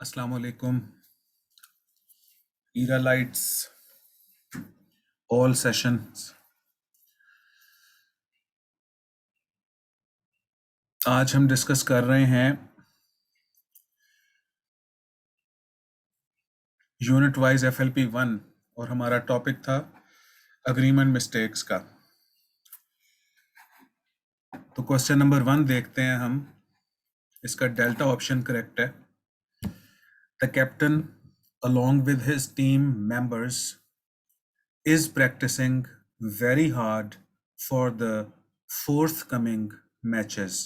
अस्सलाम वालेकुम। ईरा लाइट्स ऑल सेशंस। आज हम डिस्कस कर रहे हैं यूनिट वाइज एफएलपी 1 और हमारा टॉपिक था अग्रीमेंट मिस्टेक्स का। तो क्वेश्चन नंबर 1 देखते हैं हम। इसका डेल्टा ऑप्शन करेक्ट है। The captain along with his team members is practicing very hard for the forthcoming matches।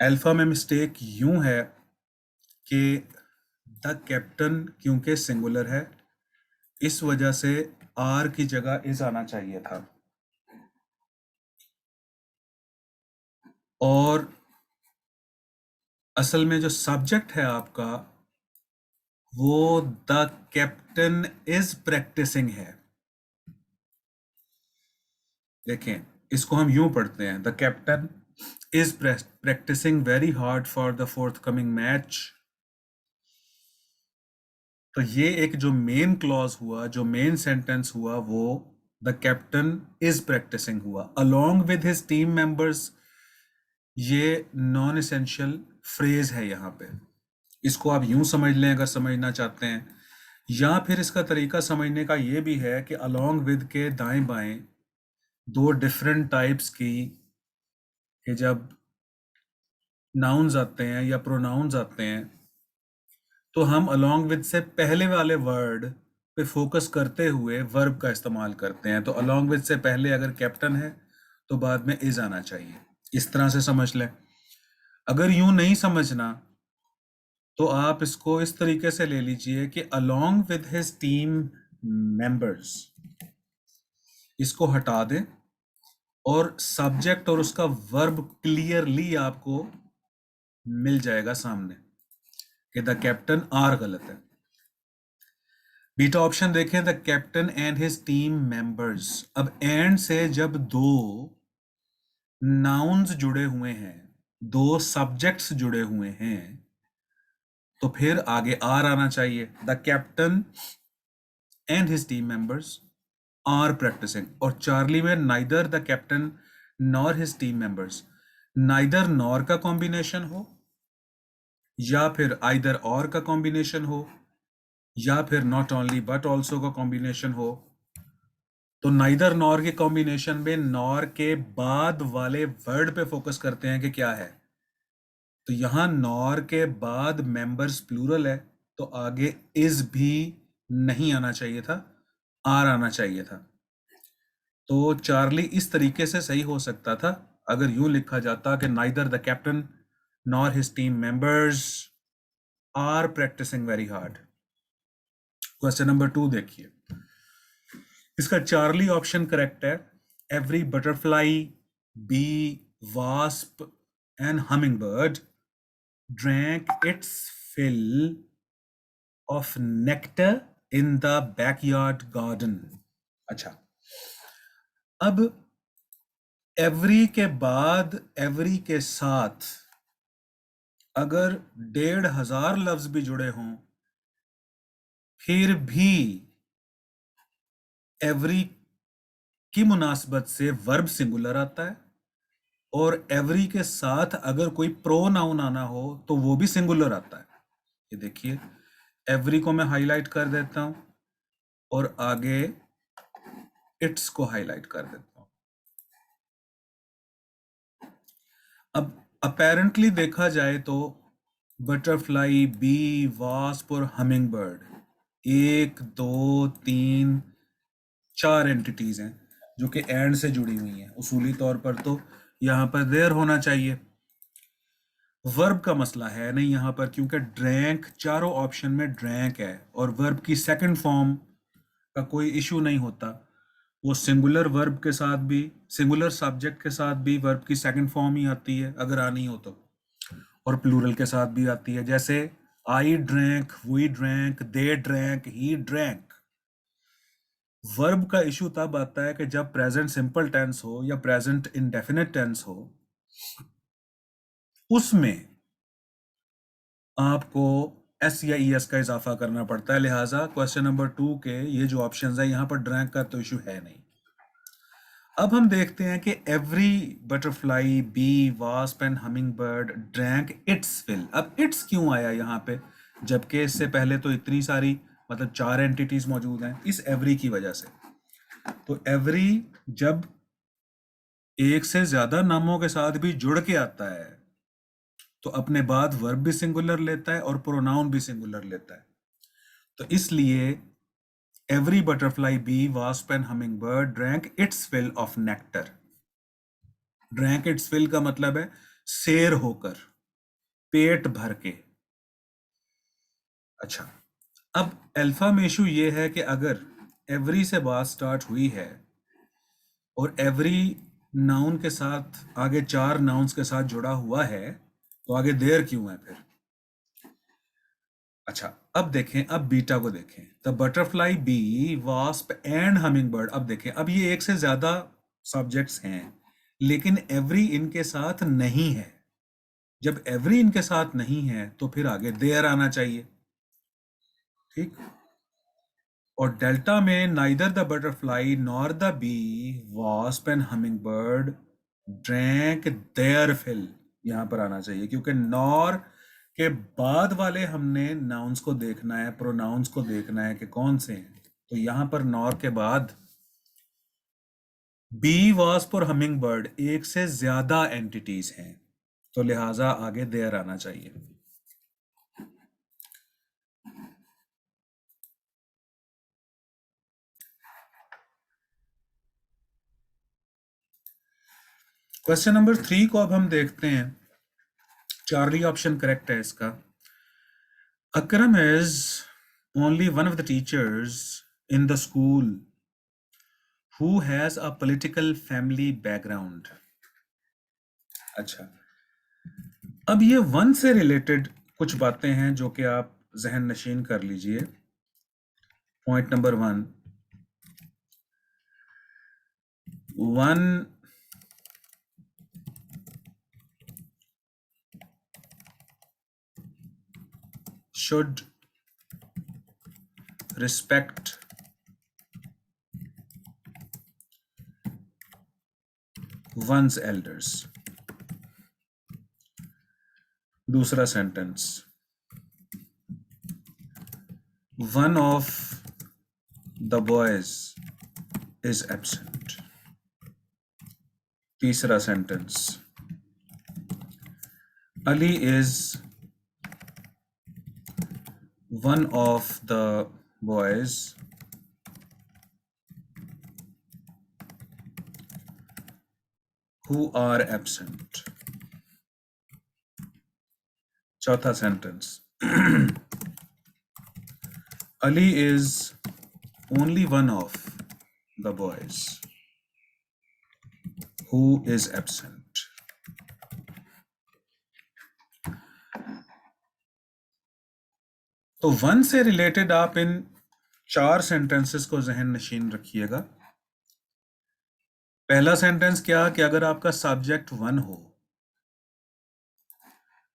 Alpha में मिस्टेक यूं है कि द कैप्टन क्योंकि सिंगुलर है, इस वजह से आर की जगह इज आना चाहिए था। और असल में जो सब्जेक्ट है आपका वो द कैप्टन इज प्रैक्टिसिंग है। देखें, इसको हम यूं पढ़ते हैं, the captain is practising very hard for the forthcoming match. तो ये एक जो मेन क्लॉज हुआ, जो मेन सेंटेंस हुआ, वो द कैप्टन इज प्रैक्टिसिंग हुआ along with his team members. ये नॉन एसेंशियल फ्रेज है यहाँ पे। इसको आप यूं समझ लें अगर समझना चाहते हैं, या फिर इसका तरीका समझने का ये भी है कि अलोंग विद के दाएं बाएं दो डिफरेंट टाइप्स की, कि जब नाउन्स आते हैं या प्रोनाउंस आते हैं तो हम अलोंग विद से पहले वाले वर्ड पे फोकस करते हुए वर्ब का इस्तेमाल करते हैं। तो अलोंग विद से पहले अगर कैप्टन है तो बाद में इज आना चाहिए। इस तरह से समझ लें। अगर यूं नहीं समझना तो आप इसको इस तरीके से ले लीजिए कि along with his team members, इसको हटा दें और सब्जेक्ट और उसका वर्ब क्लियरली आपको मिल जाएगा सामने कि द कैप्टन आर गलत है। बीटा ऑप्शन देखें, the captain and his team members. अब एंड से जब दो नाउन्स जुड़े हुए हैं, दो सब्जेक्ट्स जुड़े हुए हैं, तो फिर आगे आर आना चाहिए। The captain and his team members are practising. और चार्ली में neither the captain nor his team members, neither nor का कॉम्बिनेशन हो या फिर आइदर और का कॉम्बिनेशन हो या फिर नॉट ओनली बट ऑल्सो का कॉम्बिनेशन हो। तो नाइदर नॉर के कॉम्बिनेशन में नॉर के बाद वाले वर्ड पे फोकस करते हैं कि क्या है। तो यहां नॉर के बाद मेंबर्स प्लूरल है, तो आगे इज भी नहीं आना चाहिए था, आर आना चाहिए था। तो चार्ली इस तरीके से सही हो सकता था अगर यूं लिखा जाता कि neither the captain nor his team members are practising very hard. Question number 2 देखिए। इसका चार्ली ऑप्शन करेक्ट है। Every butterfly, bee, wasp and humming bird drank its fill of nectar in the backyard garden। अच्छा, अब every के बाद every के साथ अगर 1,500 लफ्ज भी जुड़े हों फिर भी एवरी की मुनासबत से वर्ब सिंगुलर आता है, और एवरी के साथ अगर कोई प्रोनाउन आना हो तो वो भी सिंगुलर आता है। ये देखिए, एवरी को मैं हाईलाइट कर देता हूं और आगे इट्स को हाईलाइट कर देता हूं। अब अपेरेंटली देखा जाए तो बटरफ्लाई, बी, वास्प और हमिंग बर्ड 1 2 3 4 एंटिटीज हैं जो कि एंड से जुड़ी हुई हैं। उसूली तौर पर तो यहाँ पर देयर होना चाहिए। वर्ब का मसला है नहीं यहाँ पर, क्योंकि ड्रैंक चारों ऑप्शन में ड्रैंक है और वर्ब की सेकंड फॉर्म का कोई इशू नहीं होता। वो सिंगुलर वर्ब के साथ भी, सिंगुलर सब्जेक्ट के साथ भी वर्ब की सेकंड फॉर्म ही आती है अगर आनी हो तो, और प्लूरल के साथ भी आती है। जैसे I drank, we drank, they drank, he drank. Verb का इशू तब आता है कि जब प्रेजेंट सिंपल टेंस हो या प्रेजेंट इंडेफिनिट टेंस हो, उसमें आपको एस या ई एस का इजाफा करना पड़ता है। लिहाजा क्वेश्चन नंबर 2 के ये जो ऑप्शंस है यहाँ पर ड्रैंक का तो इशू है नहीं। अब हम देखते हैं कि every butterfly, bee, wasp and humming bird drank its fill. अब इट्स क्यों आया यहाँ पे, जबकि इससे पहले तो इतनी सारी मतलब 4 एंटिटीज मौजूद हैं, इस एवरी की वजह से। तो एवरी जब एक से ज्यादा नामों के साथ भी जुड़ के आता है तो अपने बाद वर्ब भी सिंगुलर लेता है और प्रोनाउन भी सिंगुलर लेता है। तो इसलिए every butterfly, bee, wasp and humming bird drank its fill of nectar. Drank its fill का मतलब है शेर होकर, पेट भर के। अच्छा, अब अल्फा में इशू ये है कि अगर एवरी से बात स्टार्ट हुई है और एवरी नाउन के साथ आगे 4 नाउन्स के साथ जुड़ा हुआ है तो आगे देयर क्यों है फिर। अच्छा, अब देखें, अब बीटा को देखें। The butterfly, bee, wasp and humming bird. अब देखें, अब ये एक से ज्यादा सब्जेक्ट्स हैं लेकिन एवरी इनके साथ नहीं है। जब एवरी इनके साथ नहीं है तो फिर आगे देयर आना चाहिए, ठीक। और डेल्टा में neither the butterfly nor the bee, wasp and humming bird drank their fill यहां पर आना चाहिए, क्योंकि नॉर के बाद वाले हमने नाउन्स को देखना है, प्रोनाउंस को देखना है कि कौन से हैं। तो यहां पर नॉर के बाद बी, वास्प और हमिंग बर्ड एक से ज्यादा एंटिटीज हैं, तो लिहाजा आगे देयर आना चाहिए। क्वेश्चन नंबर 3 को अब हम देखते हैं। चार्ली ऑप्शन करेक्ट है इसका। Akram is only one of the teachers in the school who has a political family background. अच्छा, अब ये वन से रिलेटेड कुछ बातें हैं जो कि आप जहन नशीन कर लीजिए। Point number 1, one should respect one's elders. दूसरा sentence, one of the boys is absent. तीसरा sentence, Ali is one of the boys who are absent. चौथा sentence, Ali is only one of the boys who is absent. तो one से related आप इन 4 sentences को जहन नशीन रखिएगा। पहला sentence क्या, कि अगर आपका सब्जेक्ट वन हो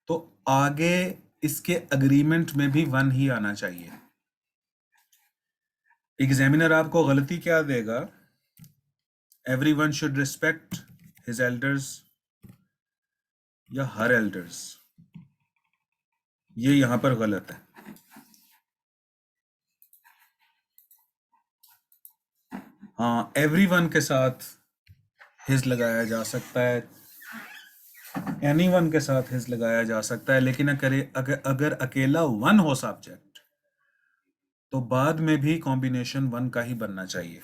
तो आगे इसके अग्रीमेंट में भी वन ही आना चाहिए। एग्जामिनर आपको गलती क्या देगा, everyone should respect his elders या हर एल्डर्स, ये यहां पर गलत है। हाँ, एवरीवन के साथ हिज लगाया जा सकता है, एनीवन के साथ हिज लगाया जा सकता है, लेकिन अगर अकेला वन हो सब्जेक्ट तो बाद में भी कॉम्बिनेशन वन का ही बनना चाहिए।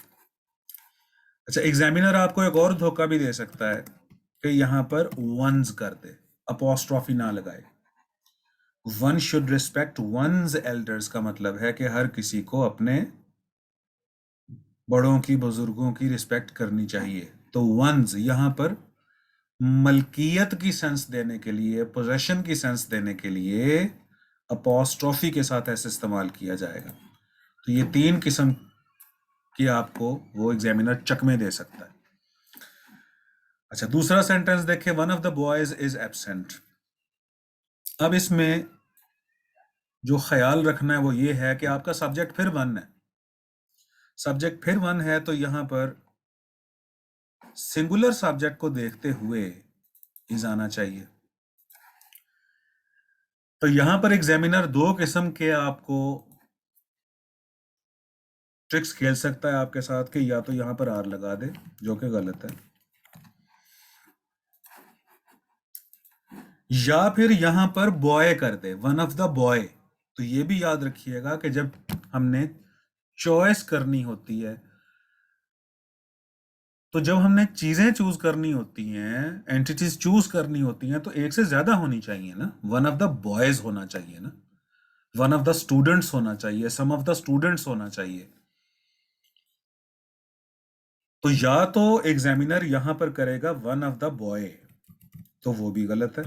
अच्छा, एग्जामिनर आपको एक और धोखा भी दे सकता है कि यहां पर वंस कर दे, अपॉस्ट्रॉफी ना लगाए। One should respect one's elders का मतलब है कि हर किसी को अपने बड़ों की, बुजुर्गों की रिस्पेक्ट करनी चाहिए। तो वंस यहां पर मलकियत की सेंस देने के लिए, पोजेशन की सेंस देने के लिए अपॉस्ट्रॉफी के साथ ऐसे इस्तेमाल किया जाएगा। तो ये 3 किस्म की आपको वो एग्जामिनर चकमे दे सकता है। अच्छा, दूसरा सेंटेंस देखें, one of the boys is absent. अब इसमें जो ख्याल रखना है वो ये है कि आपका सब्जेक्ट फिर वन है, सब्जेक्ट फिर वन है, तो यहां पर सिंगुलर सब्जेक्ट को देखते हुए इज आना चाहिए। तो यहां पर एग्जामिनर दो किस्म के आपको ट्रिक्स खेल सकता है आपके साथ कि या तो यहां पर आर लगा दे, जो कि गलत है, या फिर यहां पर बॉय कर दे, वन ऑफ द बॉय। तो ये भी याद रखिएगा कि जब हमने चॉइस करनी होती है, तो जब हमने चीजें चूज करनी होती हैं, एंटिटीज चूज करनी होती हैं, तो एक से ज्यादा होनी चाहिए ना, वन ऑफ द बॉयज होना चाहिए ना, वन ऑफ द स्टूडेंट्स होना चाहिए, सम ऑफ द स्टूडेंट्स होना चाहिए। तो या तो एग्जामिनर यहां पर करेगा वन ऑफ द बॉय, तो वो भी गलत है,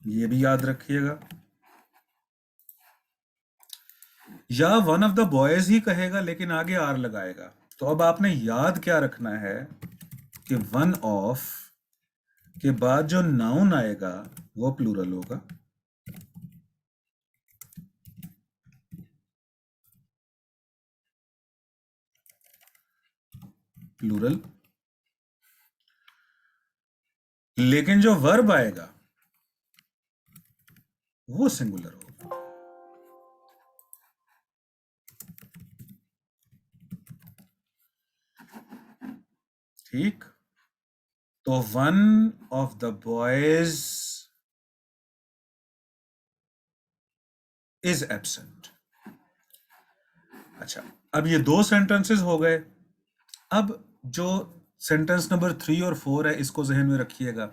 ये भी याद रखिएगा, या वन ऑफ द बॉयज ही कहेगा लेकिन आगे आर लगाएगा। तो अब आपने याद क्या रखना है कि वन ऑफ के बाद जो नाउन आएगा वो प्लूरल होगा, प्लूरल, लेकिन जो वर्ब आएगा वो सिंगुलर होगा। ठीक, तो one of the boys is absent. अच्छा, अब ये दो सेंटेंसेस हो गए। अब जो सेंटेंस नंबर 3 और 4 है, इसको जहन में रखिएगा।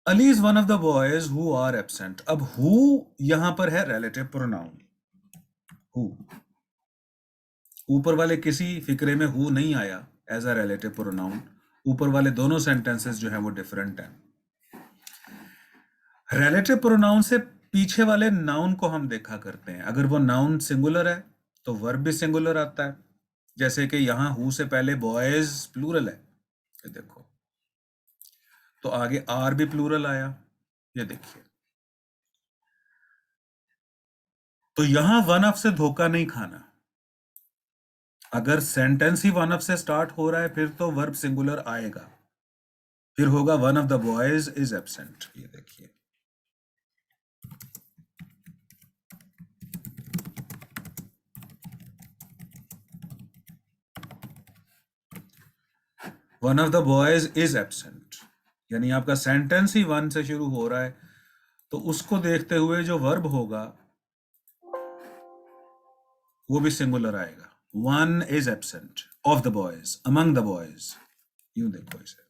Ali is one of the boys who are absent. अब हु यहां पर है रिलेटिव प्रोनाउन, हु, ऊपर वाले किसी फिक्रे में हु नहीं आया एज अ रिलेटिव प्रोनाउन, ऊपर वाले दोनों सेंटेंसेस जो है वो डिफरेंट हैं। रिलेटिव प्रोनाउन से पीछे वाले नाउन को हम देखा करते हैं, अगर वो नाउन सिंगुलर है तो वर्ब भी सिंगुलर आता है, जैसे कि यहां हु से पहले बॉयज प्लूरल है, ये देखो, तो आगे आर भी प्लूरल आया, ये देखिए। तो यहां वन ऑफ से धोखा नहीं खाना, अगर सेंटेंस ही वन ऑफ से स्टार्ट हो रहा है फिर तो वर्ब सिंगुलर आएगा, फिर होगा one of the boys is absent, ये देखिए। One of the boys is absent, यानी आपका सेंटेंस ही वन से शुरू हो रहा है, तो उसको देखते हुए जो वर्ब होगा वो भी सिंगुलर आएगा, one is absent of the boys, among the boys, यूं देखो इसे।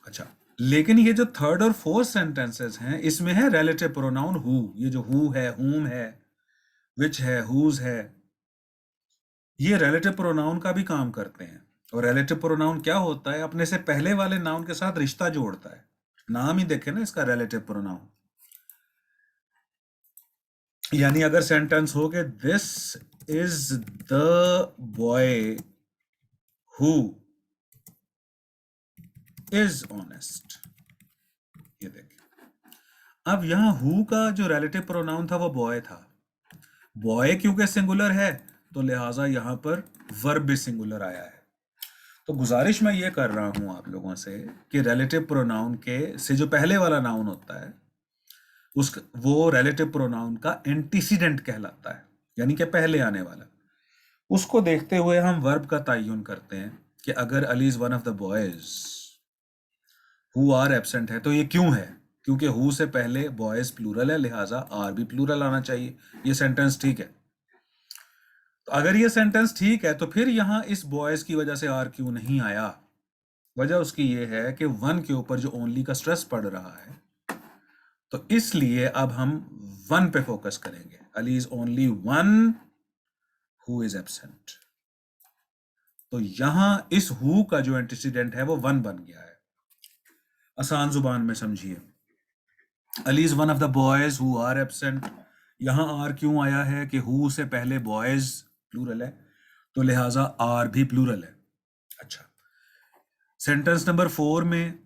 अच्छा, लेकिन ये जो थर्ड और फोर्थ सेंटेंसेस हैं इसमें है रिलेटिव प्रोनाउन हु, ये जो हु है, हुम है, विच है, हुज है, ये रिलेटिव प्रोनाउन का भी काम करते हैं। और रिलेटिव प्रोनाउन क्या होता है, अपने से पहले वाले नाउन के साथ रिश्ता जोड़ता है, नाम ही देखे ना इसका रिलेटिव प्रोनाउन। यानी अगर सेंटेंस हो कि this is the boy who is honest, ये देखिए। अब यहां हु का जो रिलेटिव प्रोनाउन था वो बॉय था, बॉय क्योंकि सिंगुलर है तो लिहाजा यहां पर वर्ब भी सिंगुलर आया है। तो गुजारिश मैं ये कर रहा हूं आप लोगों से कि रिलेटिव प्रोनाउन के से जो पहले वाला नाउन होता है उस वो रिलेटिव प्रोनाउन का एंटीसीडेंट कहलाता है, यानी कि पहले आने वाला। उसको देखते हुए हम वर्ब का तयन करते हैं कि अगर Ali is one of the boys who are absent है तो ये क्यों है, क्योंकि हु से पहले बॉयज प्लूरल है, लिहाजा आर भी प्लूरल आना चाहिए। ये सेंटेंस ठीक है। तो अगर ये सेंटेंस ठीक है तो फिर यहां इस बॉयज की वजह से आर क्यों नहीं आया? वजह उसकी ये है कि वन के ऊपर जो ओनली का स्ट्रेस पड़ रहा है, तो इसलिए अब हम वन पे फोकस करेंगे। Ali is only one who is absent, तो यहां इस हु का जो एंटीसीडेंट है वो वन बन गया है। आसान जुबान में समझिए, Ali is one of the boys who are absent, यहां आर क्यों आया है कि हु से पहले बॉयज प्लूरल है, तो लिहाजा आर भी प्लूरल है। अच्छा, सेंटेंस नंबर 4 में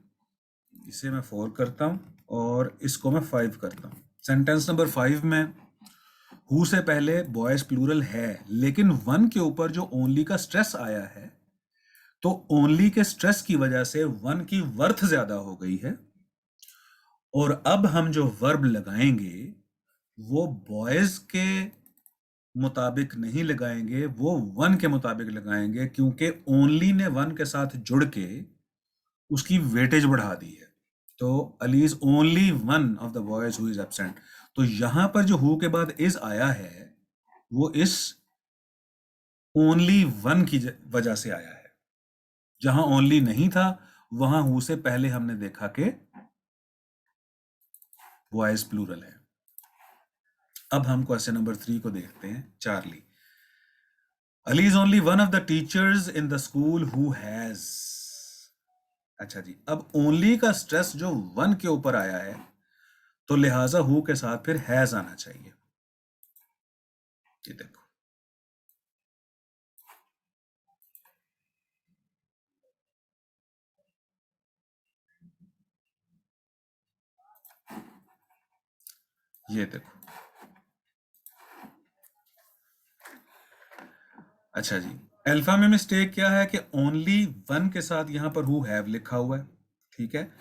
इसे मैं 4 करता हूं और इसको मैं 5 करता हूँ। सेंटेंस नंबर 5 में हु से पहले बॉयज प्लूरल है, लेकिन वन के ऊपर जो ओनली का स्ट्रेस आया है, तो ओनली के स्ट्रेस की वजह से वन की वर्थ ज्यादा हो गई है। और अब हम जो वर्ब लगाएंगे वो बॉयज के मुताबिक नहीं लगाएंगे, वो वन के मुताबिक लगाएंगे, क्योंकि ओनली ने वन के साथ जुड़ के उसकी वेटेज बढ़ा दी है। तो Ali is only one of the boys who is absent. तो यहां पर जो हु के बाद इज आया है वो इस ओनली वन की वजह से आया है। जहां ओनली नहीं था वहां हु से पहले हमने देखा कि बॉयज प्लूरल है। अब हम क्वेश्चन नंबर 3 को देखते हैं। Charlie, Ali is only one of the teachers in the school who has. अच्छा जी, अब ओनली का स्ट्रेस जो वन के ऊपर आया है, तो लिहाजा हु के साथ फिर हैज आना चाहिए। ये देखो, ये देखो। अच्छा जी, अल्फा में मिस्टेक क्या है कि ओनली वन के साथ यहां पर हु हैव लिखा हुआ है। ठीक है,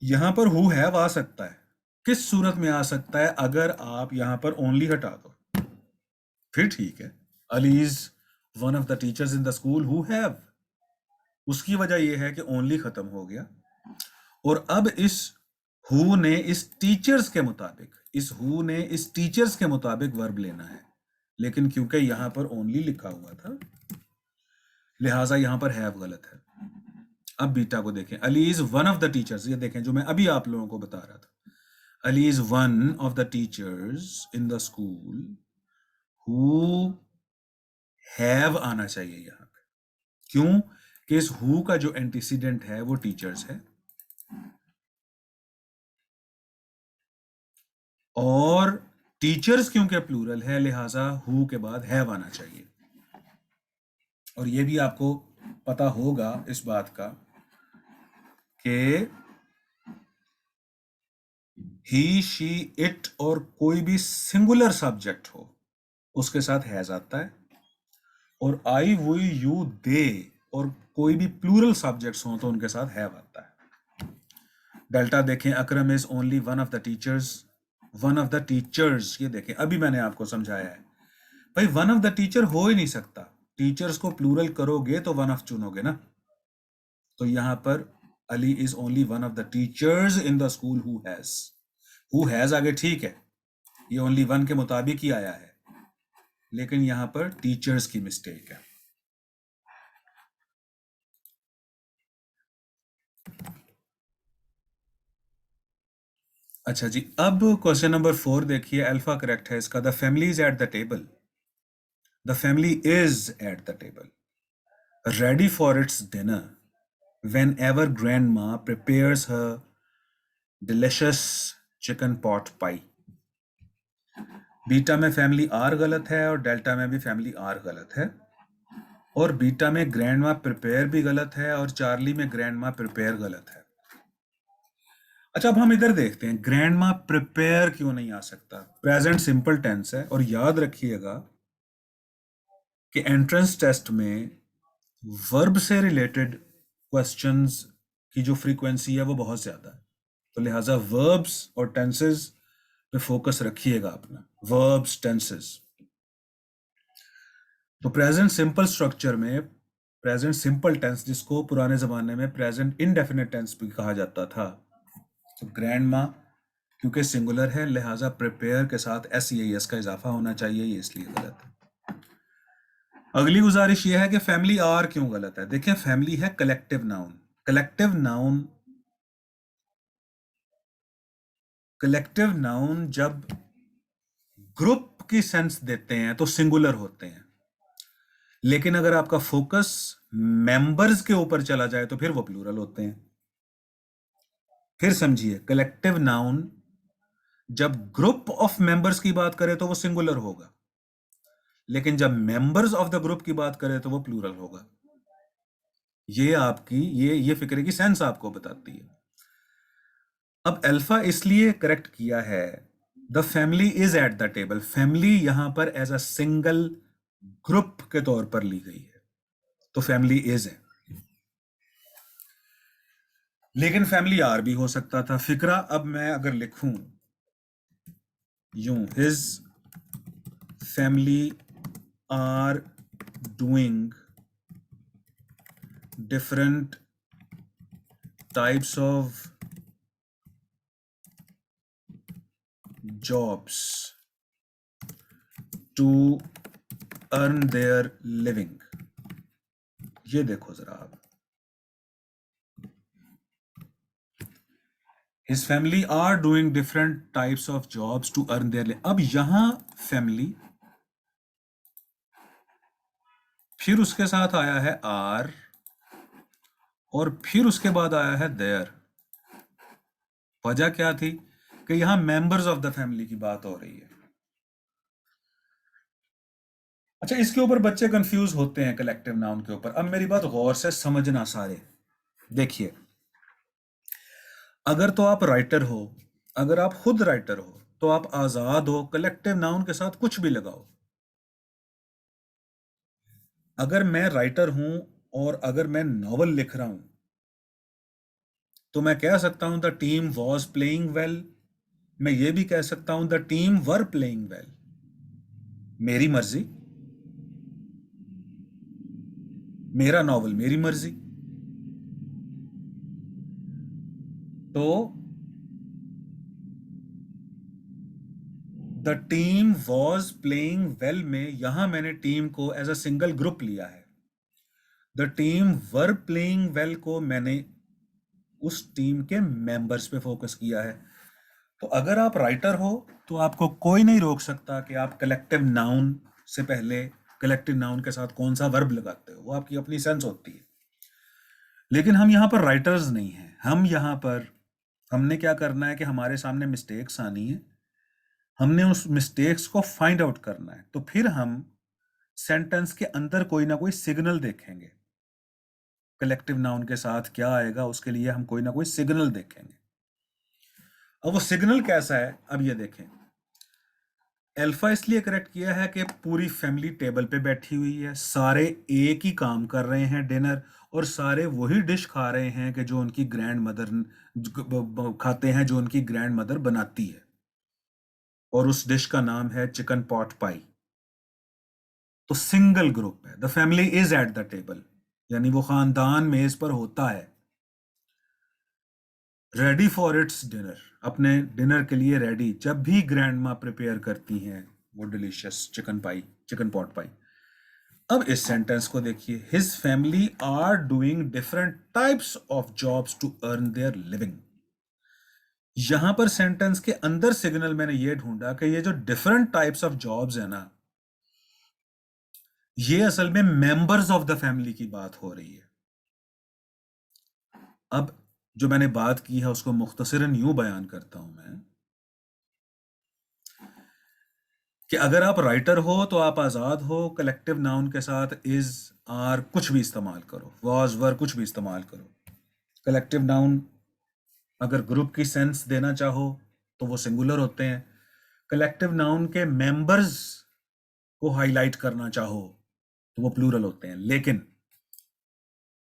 यहां पर हु हैव आ सकता है। किस सूरत में आ सकता है? अगर आप यहां पर ओनली हटा दो फिर ठीक है। Ali is one of the teachers in the school who have, उसकी वजह यह है कि ओनली खत्म हो गया। और अब इस हु ने इस टीचर्स के मुताबिक, इस हु ने इस टीचर्स के मुताबिक वर्ब लेना है, लेकिन क्योंकि यहां पर ओनली लिखा हुआ था लिहाजा यहां पर हैव गलत है। अब बीटा को देखें। Ali is one of the teachers, ये देखें जो मैं अभी आप लोगों को बता रहा था। Ali is one of the teachers in the school who have आना चाहिए यहां पे। क्यों? कि इस हु का जो एंटीसीडेंट है वो टीचर्स है, और टीचर्स क्योंकि प्लूरल है लिहाजा हु के बाद हैव आना चाहिए। और ये भी आपको पता होगा इस बात का कि ही, शी, इट और कोई भी सिंगुलर सब्जेक्ट हो उसके साथ हैज आता है, और आई, वी, यू, दे और कोई भी प्लूरल सब्जेक्ट्स हो तो उनके साथ हैव आता है। डेल्टा देखें, Akram is only one of the teachers, one of the teachers, ये देखें अभी मैंने आपको समझाया है। भाई वन ऑफ द टीचर हो ही नहीं सकता, टीचर्स को प्लूरल करोगे तो वन ऑफ चुनोगे ना। तो यहां पर Ali is only one of the teachers in the school who has आगे ठीक है, ये ओनली वन के मुताबिक ही आया है, लेकिन यहां पर टीचर्स की मिस्टेक है। अच्छा जी, अब क्वेश्चन नंबर 4 देखिए, अल्फा करेक्ट है इसका। The family is at the table, the family is at the table ready for its dinner whenever grandma prepares her delicious chicken pot pie। Beta में family are गलत है और delta में भी family are गलत है, और बीटा में ग्रैंडमा प्रिपेयर भी गलत है और चार्ली में ग्रैंडमा प्रिपेयर गलत है। अच्छा, अब हम इधर देखते हैं ग्रैंडमा प्रिपेयर क्यों नहीं आ सकता। प्रेजेंट सिंपल टेंस है, और याद रखिएगा कि एंट्रेंस टेस्ट में वर्ब से रिलेटेड क्वेश्चंस की जो फ्रीक्वेंसी है वो बहुत ज्यादा है, तो लिहाजा वर्ब्स और टेंसेस पे फोकस रखिएगा अपना, वर्ब्स टेंसेस। तो प्रेजेंट सिंपल स्ट्रक्चर में प्रेजेंट सिंपल टेंस, जिसको पुराने जमाने में प्रेजेंट इनडेफिनेट टेंस भी कहा जाता था, तो ग्रैंडमा क्योंकि सिंगुलर है लिहाजा प्रिपेयर के साथ एस का इजाफा होना चाहिए, ये इसलिए गलत है। अगली गुजारिश ये है कि फैमिली आर क्यों गलत है। देखिए फैमिली है collective noun, collective noun, collective noun जब ग्रुप की सेंस देते हैं तो सिंगुलर होते हैं, लेकिन अगर आपका फोकस मेंबर्स के ऊपर चला जाए तो फिर वो प्लूरल होते हैं। फिर समझिए, कलेक्टिव नाउन जब ग्रुप ऑफ मेंबर्स की बात करें तो वो सिंगुलर होगा, लेकिन जब मेंबर्स ऑफ द ग्रुप की बात करें तो वो प्लूरल होगा। ये आपकी ये फिक्रे की सेंस आपको बताती है। अब अल्फा इसलिए करेक्ट किया है, the family is at the table, family यहां पर एज अ सिंगल ग्रुप के तौर पर ली गई है, तो फैमिली इज है। लेकिन फैमिली आर भी हो सकता था। फिक्रा अब मैं अगर लिखूं यूं, his family are doing different types of jobs to earn their living। ये देखो जरा आप, his family are doing different types of jobs to earn their living। अब यहां फैमिली, फिर उसके साथ आया है आर, और फिर उसके बाद आया है देयर। वजह क्या थी कि यहां मेंबर्स ऑफ द फैमिली की बात हो रही है। अच्छा, इसके ऊपर बच्चे कंफ्यूज होते हैं कलेक्टिव नाउन के ऊपर। अब मेरी बात गौर से समझना सारे। देखिए, अगर तो आप राइटर हो, अगर आप खुद राइटर हो तो आप आजाद हो, कलेक्टिव नाउन के साथ कुछ भी लगाओ। अगर मैं राइटर हूं और अगर मैं नॉवल लिख रहा हूं तो मैं कह सकता हूं the team was playing well, मैं ये भी कह सकता हूं the team were playing well, मेरी मर्जी, मेरा नॉवल मेरी मर्जी। तो the team was playing well में यहां मैंने टीम को एज अ सिंगल ग्रुप लिया है। The team were playing well को मैंने उस टीम के मेंबर्स पे फोकस किया है। तो अगर आप राइटर हो तो आपको कोई नहीं रोक सकता कि आप कलेक्टिव नाउन से पहले कलेक्टिव नाउन के साथ कौन सा वर्ब लगाते हो, वो आपकी अपनी सेंस होती है। लेकिन हम यहाँ पर राइटर्स नहीं हैं, हम यहाँ पर, हमने क्या करना है कि हमारे सामने मिस्टेक्स आनी है, हमने उस मिस्टेक्स को फाइंड आउट करना है। तो फिर हम सेंटेंस के अंदर कोई ना कोई सिग्नल देखेंगे, कलेक्टिव नाउन के साथ क्या आएगा उसके लिए हम कोई ना कोई सिग्नल देखेंगे। अब वो सिग्नल कैसा है, अब ये देखें। अल्फा इसलिए करेक्ट किया है कि पूरी फैमिली टेबल पे बैठी हुई है, सारे एक ही काम कर रहे हैं, डिनर, और सारे वही डिश खा रहे हैं कि जो उनकी ग्रैंड मदर खाते हैं, जो उनकी ग्रैंड मदर बनाती है, और उस डिश का नाम है चिकन पॉट पाई। तो सिंगल ग्रुप है, the family is at the table, यानी वो खानदान मेज पर होता है, रेडी फॉर इट्स डिनर, अपने डिनर के लिए रेडी, जब भी ग्रैंड माँ प्रिपेयर करती हैं वो delicious chicken pie, chicken pot pie. अब इस सेंटेंस को देखिए, his family are doing different types of jobs to earn their living. यहां पर सेंटेंस के अंदर सिग्नल मैंने ये ढूंढा कि ये जो डिफरेंट टाइप्स ऑफ जॉब्स है ना, ये असल में मेंबर्स ऑफ द फैमिली की बात हो रही है। अब जो मैंने बात की है उसको मुख्तसरन यूं बयान करता हूं मैं, कि अगर आप राइटर हो तो आप आजाद हो, कलेक्टिव नाउन के साथ इज, आर कुछ भी इस्तेमाल करो, वॉज वर कुछ भी इस्तेमाल करो। कलेक्टिव नाउन अगर ग्रुप की सेंस देना चाहो तो वो सिंगुलर होते हैं, कलेक्टिव नाउन के मेंबर्स को हाईलाइट करना चाहो तो वो प्लूरल होते हैं। लेकिन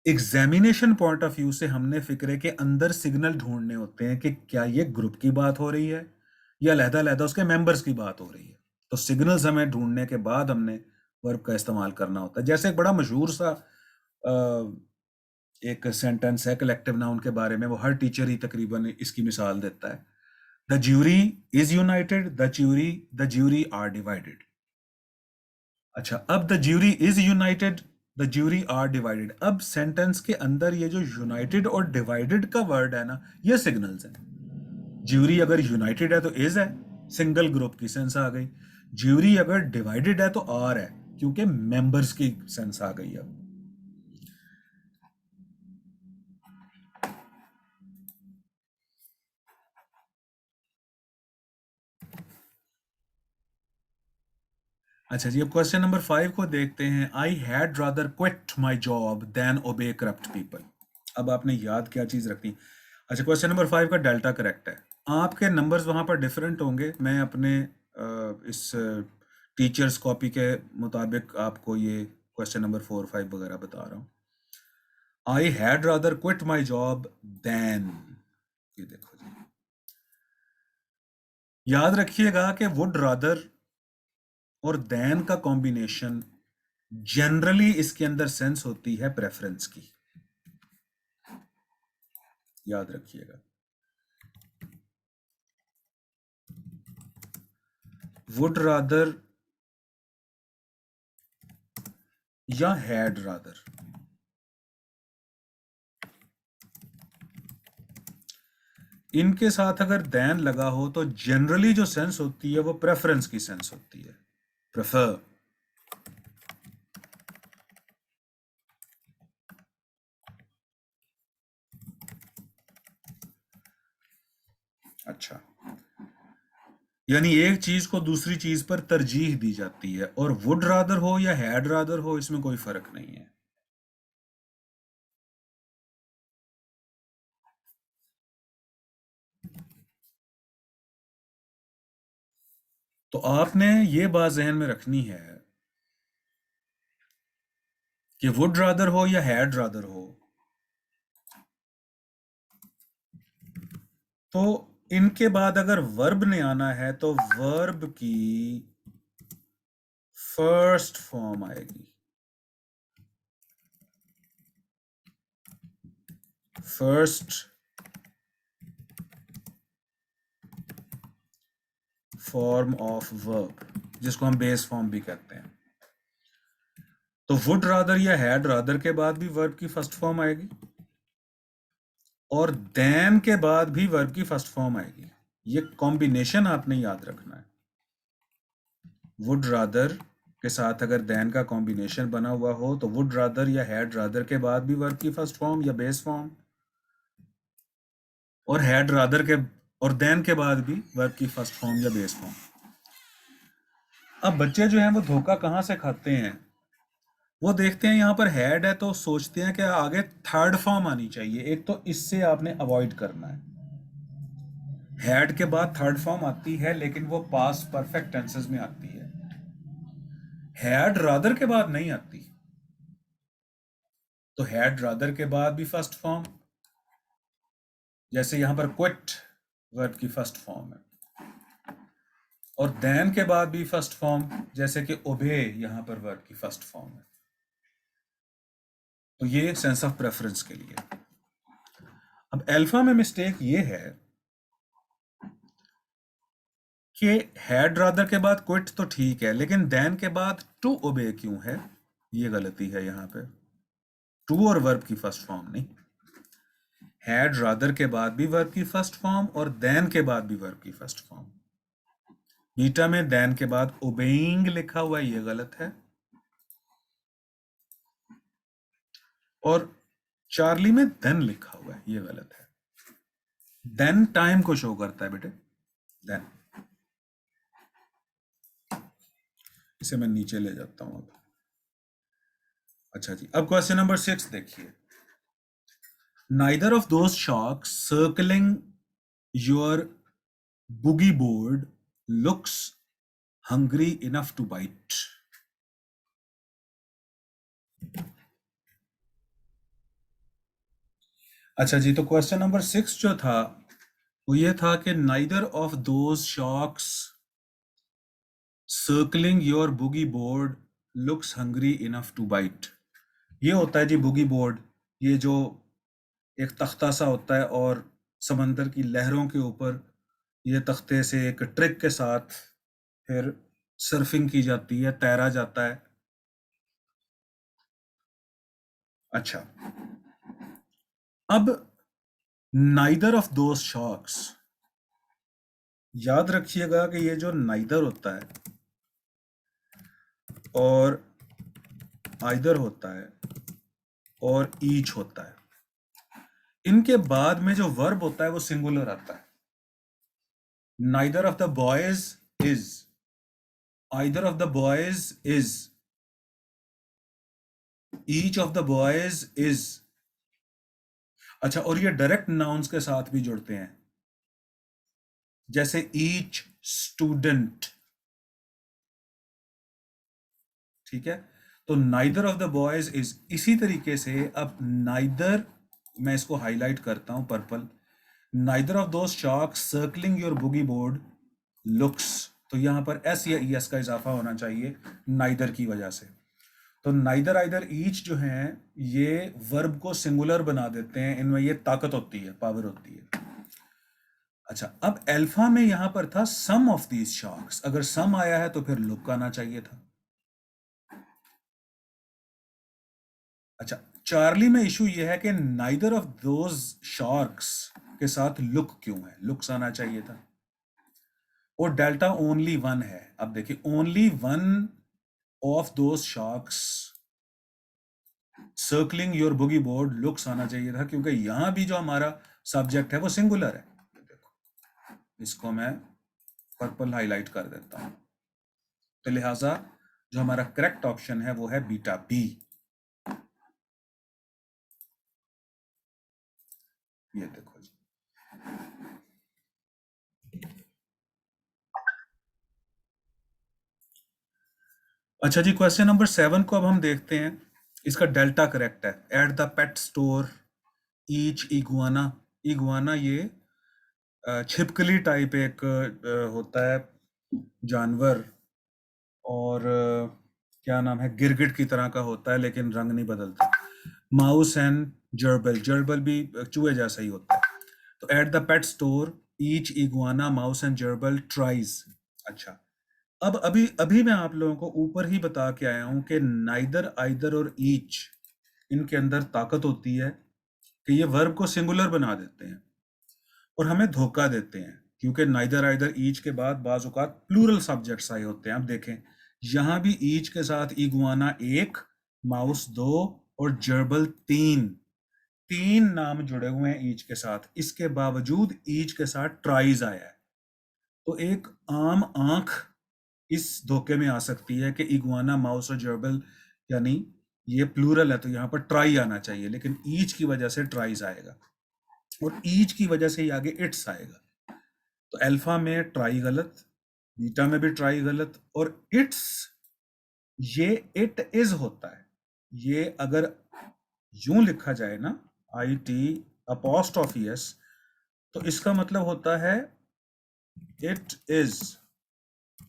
एग्जामिनेशन पॉइंट ऑफ व्यू से हमने फिक्रे के अंदर सिग्नल ढूंढने होते हैं कि क्या ये ग्रुप की बात हो रही है या अलहदा-अलहदा उसके मेंबर्स की बात हो रही है। तो सिग्नल्स हमें ढूंढने के बाद हमने वर्ब का इस्तेमाल करना होता है। जैसे एक बड़ा मशहूर सा एक सेंटेंस है कलेक्टिव नाउन के बारे में, वो हर टीचर ही तकरीबन इसकी मिसाल देता है, the jury is united, the jury are divided. अच्छा, अब the jury is united, the jury are divided. अब सेंटेंस के अंदर ये जो यूनाइटेड और डिवाइडेड का वर्ड है ना, ये सिग्नल्स हैं। ज्यूरी अगर यूनाइटेड है तो इज है, सिंगल ग्रुप की सेंस आ गई। ज्यूरी अगर डिवाइडेड है तो आर है, क्योंकि मेंबर्स की सेंस आ गई। अब अच्छा जी, अब क्वेश्चन नंबर 5 को देखते हैं। I had rather quit my job than obey corrupt people. अब आपने याद क्या चीज रखनी, अच्छा, क्वेश्चन नंबर 5 का डेल्टा करेक्ट है। आपके नंबर्स वहां पर डिफरेंट होंगे, मैं अपने इस टीचर्स कॉपी के मुताबिक आपको ये क्वेश्चन नंबर 4 5 वगैरह बता रहा हूँ। I had rather quit my job then, ये देखो जी, याद रखिएगा कि वुड रादर और देन का कॉम्बिनेशन जनरली इसके अंदर सेंस होती है प्रेफरेंस की, याद रखिएगा। वुड रादर या हैड रादर, इनके साथ अगर देन लगा हो तो जनरली जो सेंस होती है वो प्रेफरेंस की सेंस होती है, प्रेफर। अच्छा, यानी एक चीज को दूसरी चीज पर तरजीह दी जाती है, और वुड रादर हो या हैड रादर हो इसमें कोई फर्क नहीं है। तो आपने ये बात जहन में रखनी है कि वुड रादर हो या हैड रादर हो, तो इनके बाद अगर वर्ब ने आना है तो वर्ब की फर्स्ट फॉर्म आएगी, फर्स्ट फॉर्म ऑफ वर्ब, जिसको हम बेस फॉर्म भी कहते हैं। तो वुड रादर या हैड रादर के बाद भी वर्ब की फर्स्ट फॉर्म आएगी, और देन के बाद भी वर्ब की फर्स्ट फॉर्म आएगी। ये कॉम्बिनेशन आपने याद रखना है। वुड रादर के साथ अगर देन का कॉम्बिनेशन बना हुआ हो तो वुड रादर या हैड रादर के बाद भी वर्ब की फर्स्ट फॉर्म या बेस फॉर्म, और हैड रादर के और देन के बाद भी वर्ब की फर्स्ट फॉर्म या बेस फॉर्म। अब बच्चे जो हैं वो धोखा कहाँ से खाते हैं, वो देखते हैं यहाँ पर हैड है तो सोचते हैं कि आगे थर्ड फॉर्म आनी चाहिए, एक तो इससे आपने अवॉइड करना है। हैड के बाद थर्ड फॉर्म आती है लेकिन वो पास्ट परफेक्ट टेंसेस में आती है, हैड रादर के बाद नहीं आती। तो हैड रादर के बाद भी फर्स्ट फॉर्म, जैसे यहां पर क्विट वर्ब की फर्स्ट फॉर्म है, और देन के बाद भी फर्स्ट फॉर्म, जैसे कि ओबे यहां पर वर्ब की फर्स्ट फॉर्म है। तो ये सेंस ऑफ प्रेफरेंस के लिए। अब अल्फा में मिस्टेक ये है कि हैड रादर के बाद क्विट तो ठीक है, लेकिन देन के बाद टू ओबे क्यों है, ये गलती है यहाँ पे। टू और वर्ब की फर्स्ट फॉर्म नहीं, हैड रादर के बाद भी वर्ब की फर्स्ट फॉर्म और देन के बाद भी वर्ब की फर्स्ट फॉर्म। बीटा में देन के बाद ओबेइंग लिखा हुआ है, ये गलत है, और चार्ली में देन लिखा हुआ है, ये गलत है। देन टाइम को शो करता है बेटे, देन। इसे मैं नीचे ले जाता हूं अब। अच्छा जी, अब क्वेश्चन नंबर 6 देखिए। Neither of those sharks circling your boogie board looks hungry enough to bite. अच्छा जी, तो क्वेश्चन नंबर 6 जो था वो ये था कि neither of those sharks circling your boogie board looks hungry enough to bite. ये होता है जी बुगी बोर्ड, ये जो एक तख्ता सा होता है और समंदर की लहरों के ऊपर ये तख्ते से एक ट्रिक के साथ फिर सर्फिंग की जाती है, तैरा जाता है। अच्छा, अब नाइदर ऑफ दोज sharks, याद रखिएगा कि ये जो नाइदर होता है और आइदर होता है और ईच होता है, इनके बाद में जो वर्ब होता है वो सिंगुलर आता है। Neither of the boys is, either of the boys is, each of the boys is. अच्छा, और ये डायरेक्ट नाउन्स के साथ भी जुड़ते हैं, जैसे ईच स्टूडेंट, ठीक है। तो neither of the boys is, इसी तरीके से अब नाइदर, मैं इसको हाईलाइट करता हूं purple, neither of those sharks circling your boogie board looks, तो यहां पर एस या ईएस का इजाफा होना चाहिए नाइदर की वजह से। तो नाइदर आइदर ईच जो हैं ये वर्ब को सिंगुलर बना देते हैं, इनमें ये ताकत होती है, पावर होती है। अच्छा, अब अल्फा में यहां पर था सम ऑफ दीज शार्क्स, अगर सम आया है तो फिर लुक आना चाहिए था। अच्छा, चार्ली में इशू ये है कि नाइदर ऑफ दोज शार्क्स के साथ लुक क्यों है, लुक्स आना चाहिए था। और डेल्टा ओनली वन है, अब देखिए only one of those sharks circling your boogie board looks आना चाहिए था, क्योंकि यहां भी जो हमारा सब्जेक्ट है वो सिंगुलर है। देखो, इसको मैं पर्पल हाईलाइट कर देता हूं, तो लिहाजा जो हमारा करेक्ट ऑप्शन है वो है बीटा बी। ये देखो जी। अच्छा जी, क्वेश्चन नंबर 7 को अब हम देखते हैं। इसका डेल्टा करेक्ट है। Eight the pet store each iguana, iguana ये छिपकली टाइप एक होता है जानवर, और क्या नाम है, गिरगिट की तरह का होता है लेकिन रंग नहीं बदलता। माउस एंड जर्बल, जर्बल भी चूहे जैसा ही होता है। तो at the pet store each iguana mouse and gerbil tries. अच्छा, अब अभी अभी मैं आप लोगों को ऊपर ही बता के आया हूं कि नाइदर आइदर और ईच, इनके अंदर ताकत होती है कि ये वर्ब को सिंगुलर बना देते हैं और हमें धोखा देते हैं, क्योंकि नाइदर आइदर ईच के बाद बाज औकात प्लूरल सब्जेक्ट्स आए होते हैं। अब देखें, यहां भी ईच के साथ इगुआना एक, माउस दो और जर्बल तीन, तीन नाम जुड़े हुए हैं ईच के साथ, इसके बावजूद ईच के साथ ट्राइज आया है। तो एक आम आंख इस धोखे में आ सकती है कि इगुआना माउस और जर्बल, यानी ये प्लूरल है तो यहाँ पर ट्राई आना चाहिए, लेकिन ईच की वजह से ट्राइज आएगा और ईच की वजह से ही आगे इट्स आएगा। तो अल्फा में ट्राई गलत, बीटा में भी ट्राई गलत, और इट्स ये इट इज होता है। ये अगर यूं लिखा जाए ना, आई टी अपॉस्ट्रोफी एस, तो इसका मतलब होता है इट इज।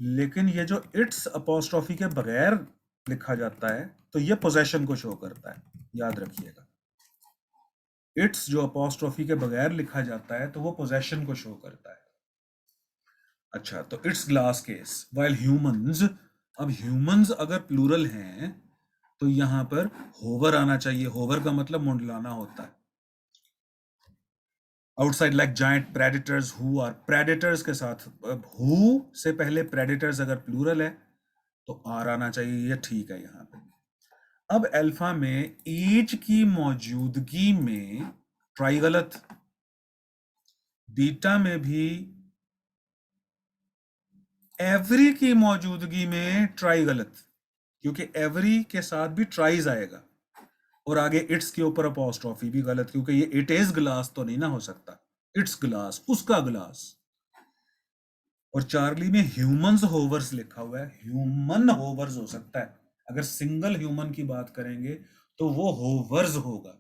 लेकिन ये जो इट्स अपॉस्ट्रोफी के बगैर लिखा जाता है तो ये पोजेशन को शो करता है, याद रखिएगा। इट्स जो अपॉस्ट्रोफी के बगैर लिखा जाता है तो वो पोजेशन को शो करता है। अच्छा, तो it's glass case while humans, अब ह्यूमंस अगर प्लूरल हैं तो यहां पर होवर आना चाहिए। होवर का मतलब मुंडलाना होता है। Outside like giant predators who are, predators के साथ हु से पहले प्रेडिटर्स अगर प्लूरल है तो आर आना चाहिए, ये ठीक है यहां पे। अब अल्फा में ईच की मौजूदगी में ट्राई गलत, बीटा में भी एवरी की मौजूदगी में ट्राई गलत, क्योंकि एवरी के साथ भी ट्राइज आएगा, और आगे इट्स के ऊपर अपॉस्ट्रोफी भी गलत, क्योंकि ये इट इज ग्लास तो नहीं ना हो सकता, इट्स ग्लास, उसका ग्लास। और चार्ली में ह्यूमंस होवर्स लिखा हुआ है, ह्यूमन होवर्स हो सकता है। अगर सिंगल ह्यूमन की बात करेंगे तो वो होवर्स होगा,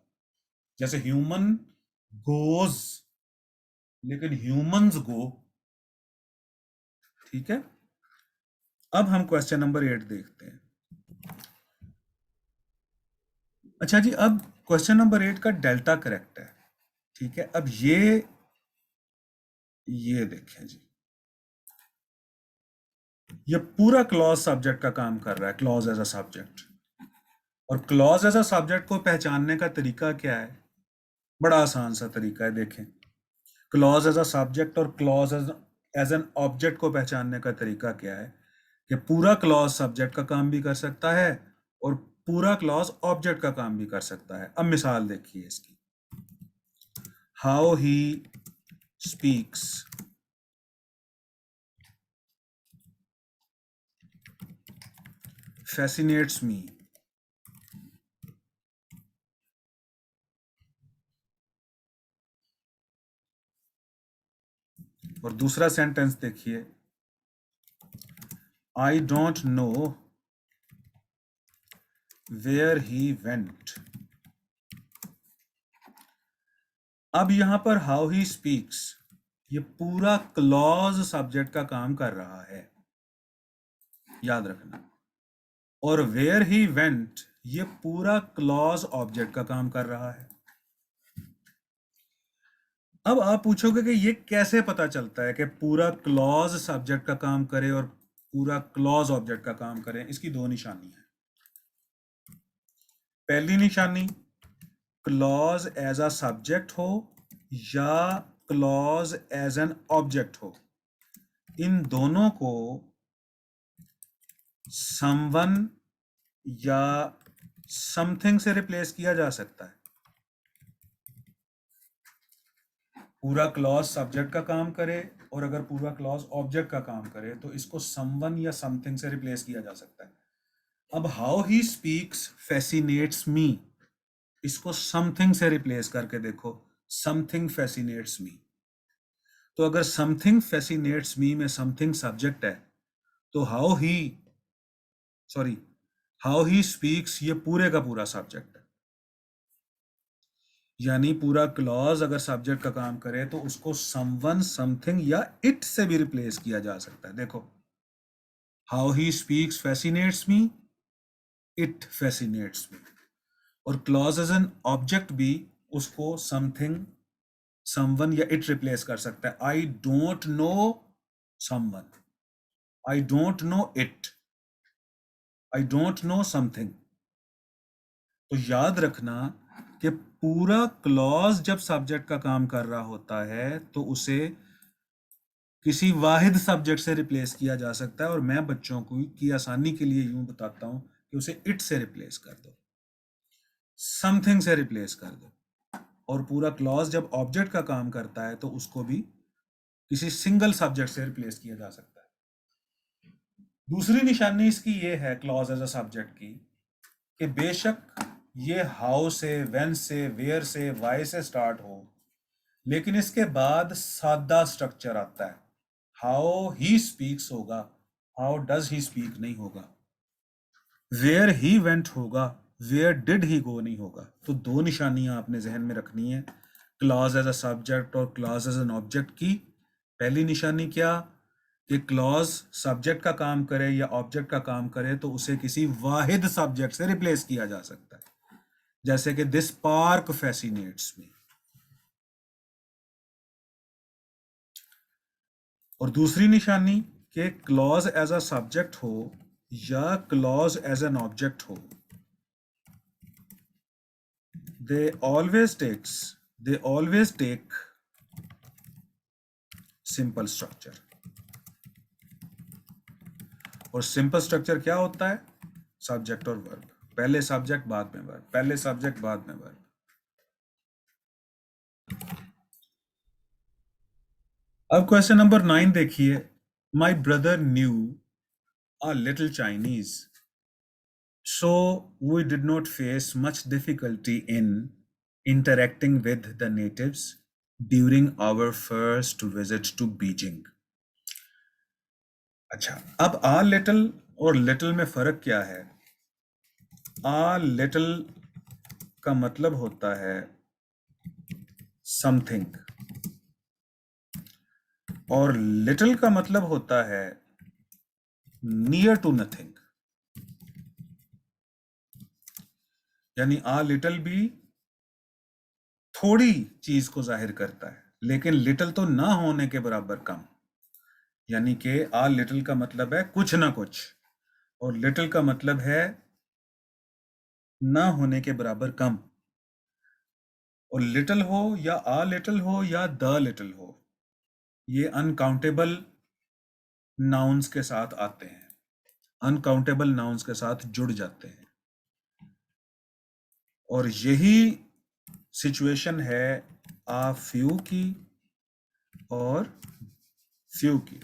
जैसे ह्यूमन गोज, लेकिन ह्यूमंस गो। ठीक है, अब हम क्वेश्चन नंबर 8 देखते हैं। अच्छा जी, अब क्वेश्चन नंबर 8 का डेल्टा करेक्ट है। ठीक है, अब ये देखें जी, ये पूरा क्लॉज सब्जेक्ट का काम कर रहा है, क्लॉज एज अ सब्जेक्ट। और क्लॉज एज अ सब्जेक्ट को पहचानने का तरीका क्या है? बड़ा आसान सा तरीका है, देखें। क्लॉज एज अ सब्जेक्ट और क्लॉज एज एन ऑब्जेक्ट को पहचानने का तरीका क्या है कि पूरा क्लॉज सब्जेक्ट का काम भी कर सकता है और पूरा क्लॉज ऑब्जेक्ट का काम भी कर सकता है। अब मिसाल देखिए इसकी, how he speaks fascinates me. और दूसरा सेंटेंस देखिए, I don't know where he went. अब यहां पर हाउ ही स्पीक्स, ये पूरा क्लॉज सब्जेक्ट का काम कर रहा है, याद रखना। और वेयर ही वेंट, ये पूरा क्लॉज ऑब्जेक्ट का काम कर रहा है। अब आप पूछोगे कि ये कैसे पता चलता है कि पूरा क्लॉज सब्जेक्ट का काम करे और पूरा क्लॉज ऑब्जेक्ट का काम करे। इसकी दो निशानी है। पहली निशानी, क्लॉज एज अ सब्जेक्ट हो या क्लॉज एज एन ऑब्जेक्ट हो, इन दोनों को समवन या समथिंग से रिप्लेस किया जा सकता है। पूरा क्लॉज सब्जेक्ट का काम करे और अगर पूरा क्लॉज ऑब्जेक्ट का काम करे तो इसको समवन या समथिंग से रिप्लेस किया जा सकता है। अब how he speaks fascinates me, इसको समथिंग से रिप्लेस करके देखो, समथिंग फैसिनेट्स मी। तो अगर समथिंग फैसिनेट्स मी में समथिंग सब्जेक्ट है तो हाउ ही स्पीक्स ये पूरे का पूरा सब्जेक्ट है। यानी पूरा क्लॉज अगर सब्जेक्ट का काम करे तो उसको समवन, समथिंग या इट से भी रिप्लेस किया जा सकता है। देखो, how he speaks fascinates me, it fascinates me. और क्लॉज एज एन ऑब्जेक्ट भी उसको समथिंग, समवन या इट रिप्लेस कर सकता है। आई don't know someone, I don't no it, I don't know something. तो याद रखना कि पूरा क्लॉज जब सब्जेक्ट का काम कर रहा होता है तो उसे किसी वाहिद सब्जेक्ट से रिप्लेस किया जा सकता है। और मैं बच्चों को की आसानी के लिए यूं बताता हूं कि उसे इट से रिप्लेस कर दो, समथिंग से रिप्लेस कर दो। और पूरा क्लॉज जब ऑब्जेक्ट का काम करता है तो उसको भी किसी सिंगल सब्जेक्ट से रिप्लेस किया जा सकता है। दूसरी निशानी इसकी ये है क्लॉज एज अ सब्जेक्ट की, कि बेशक ये हाउ से, व्हेन से, वेयर से, वाई से स्टार्ट हो, लेकिन इसके बाद सादा स्ट्रक्चर आता है। हाउ ही स्पीक्स होगा, हाउ डज ही स्पीक नहीं होगा। वेयर ही वेंट होगा, वेयर डिड ही गो नहीं होगा। तो दो निशानियां आपने जहन में रखनी है क्लॉज एज अ सब्जेक्ट और क्लॉज एज एन ऑब्जेक्ट की। पहली निशानी क्या, कि क्लॉज सब्जेक्ट का काम करे या ऑब्जेक्ट का काम करे तो उसे किसी वाहिद सब्जेक्ट से रिप्लेस किया जा सकता है, जैसे कि दिस पार्क फैसिनेट्स मी। और दूसरी निशानी, कि क्लॉज एज अ सब्जेक्ट हो या क्लॉज एज एन ऑब्जेक्ट हो, they always take simple structure. और सिंपल स्ट्रक्चर क्या होता है, सब्जेक्ट और वर्ब, पहले सब्जेक्ट बाद में वर्ब, पहले सब्जेक्ट बाद में वर्ब। अब क्वेश्चन नंबर 9 देखिए, my brother new a little Chinese, so we did not face much difficulty in interacting with the natives during our first visit to Beijing. अच्छा, अब a little और little में फर्क क्या है? a little का मतलब होता है something और little का मतलब होता है near to nothing। यानी a little भी थोड़ी चीज को जाहिर करता है, लेकिन लिटिल तो ना होने के बराबर कम। यानी कि आ लिटिल का मतलब है कुछ ना कुछ और लिटिल का मतलब है ना होने के बराबर कम। और लिटिल हो या आ लिटिल हो या द लिटिल हो, ये अनकाउंटेबल नाउन्स के साथ आते हैं, अनकाउंटेबल नाउन्स के साथ जुड़ जाते हैं। और यही सिचुएशन है आ फ्यू की और फ्यू की।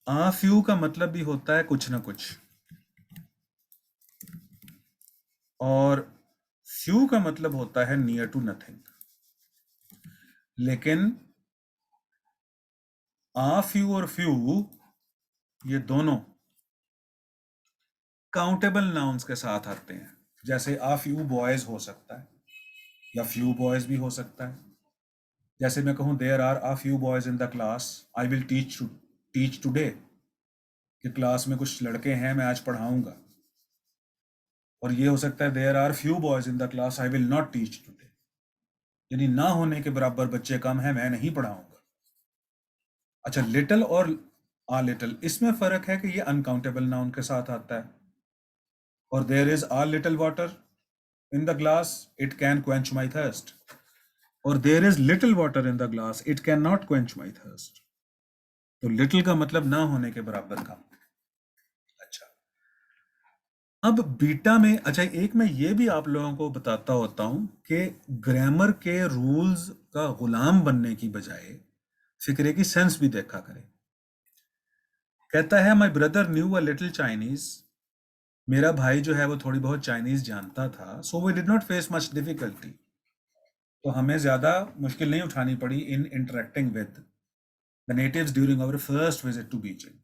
आ फ्यू का मतलब भी होता है कुछ ना कुछ, और फ्यू का मतलब होता है नियर टू नथिंग। लेकिन आ फ्यू और फ्यू ये दोनों काउंटेबल नाउन्स के साथ आते हैं। जैसे आ फ्यू बॉयज हो सकता है या फ्यू बॉयज भी हो सकता है। जैसे मैं कहूँ there are a few boys in the class, I will teach today, कि क्लास में कुछ लड़के हैं मैं आज पढ़ाऊंगा। और ये हो सकता है there are few boys in the class, I will not teach today, यानी ना होने के बराबर बच्चे कम हैं, मैं नहीं पढ़ाऊंगा। अच्छा, लिटिल और आ लिटिल, इसमें फर्क है कि ये अनकाउंटेबल नाउन के साथ आता है। और there is a little water in the glass, it can quench my thirst. और there is little water in the glass, it can not quench my thirst. तो लिटिल का मतलब ना होने के बराबर का। अच्छा, अब बीटा में, अच्छा एक मैं ये भी आप लोगों को बताता होता हूं कि ग्रामर के रूल्स का गुलाम बनने की बजाय फिक्रे की सेंस भी देखा करें। कहता है my brother new a little Chinese, मेरा भाई जो है वो थोड़ी बहुत चाइनीज जानता था। So we did not face much difficulty, तो हमें ज्यादा मुश्किल नहीं उठानी पड़ी in interacting with the natives during our first visit to Beijing.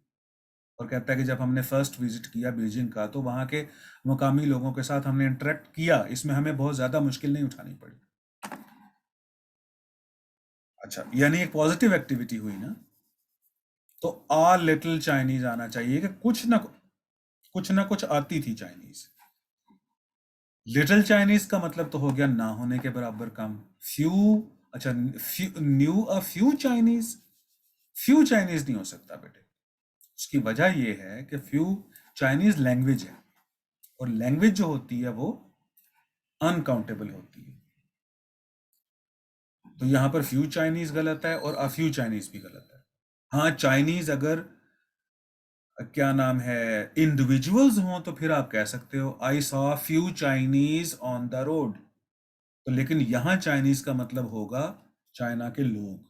और कहता है कि जब हमने फर्स्ट विजिट किया बीजिंग का, तो वहाँ के मुकामी लोगों के साथ हमने इंटरेक्ट किया, इसमें हमें बहुत ज़्यादा मुश्किल नहीं उठानी पड़ी। अच्छा, यानी एक पॉजिटिव एक्टिविटी हुई ना। तो आ लिटिल चाइनीज आना चाहिए कि कुछ ना कुछ आती थी चाइनीज। लिटिल चाइनीज का मतलब तो हो गया ना होने के बराबर कम। फ्यू, अच्छा न्यू अ फ्यू चाइनीज नहीं हो सकता बेटे। उसकी वजह यह है कि फ्यू चाइनीज लैंग्वेज है, और लैंग्वेज जो होती है वो अनकाउंटेबल होती है। तो यहां पर फ्यू चाइनीज गलत है और अफ्यू चाइनीज भी गलत है। हाँ, चाइनीज अगर क्या नाम है इंडिविजुअल्स हों तो फिर आप कह सकते हो I saw few Chinese on the road. तो लेकिन यहां चाइनीज का मतलब होगा चाइना के लोग।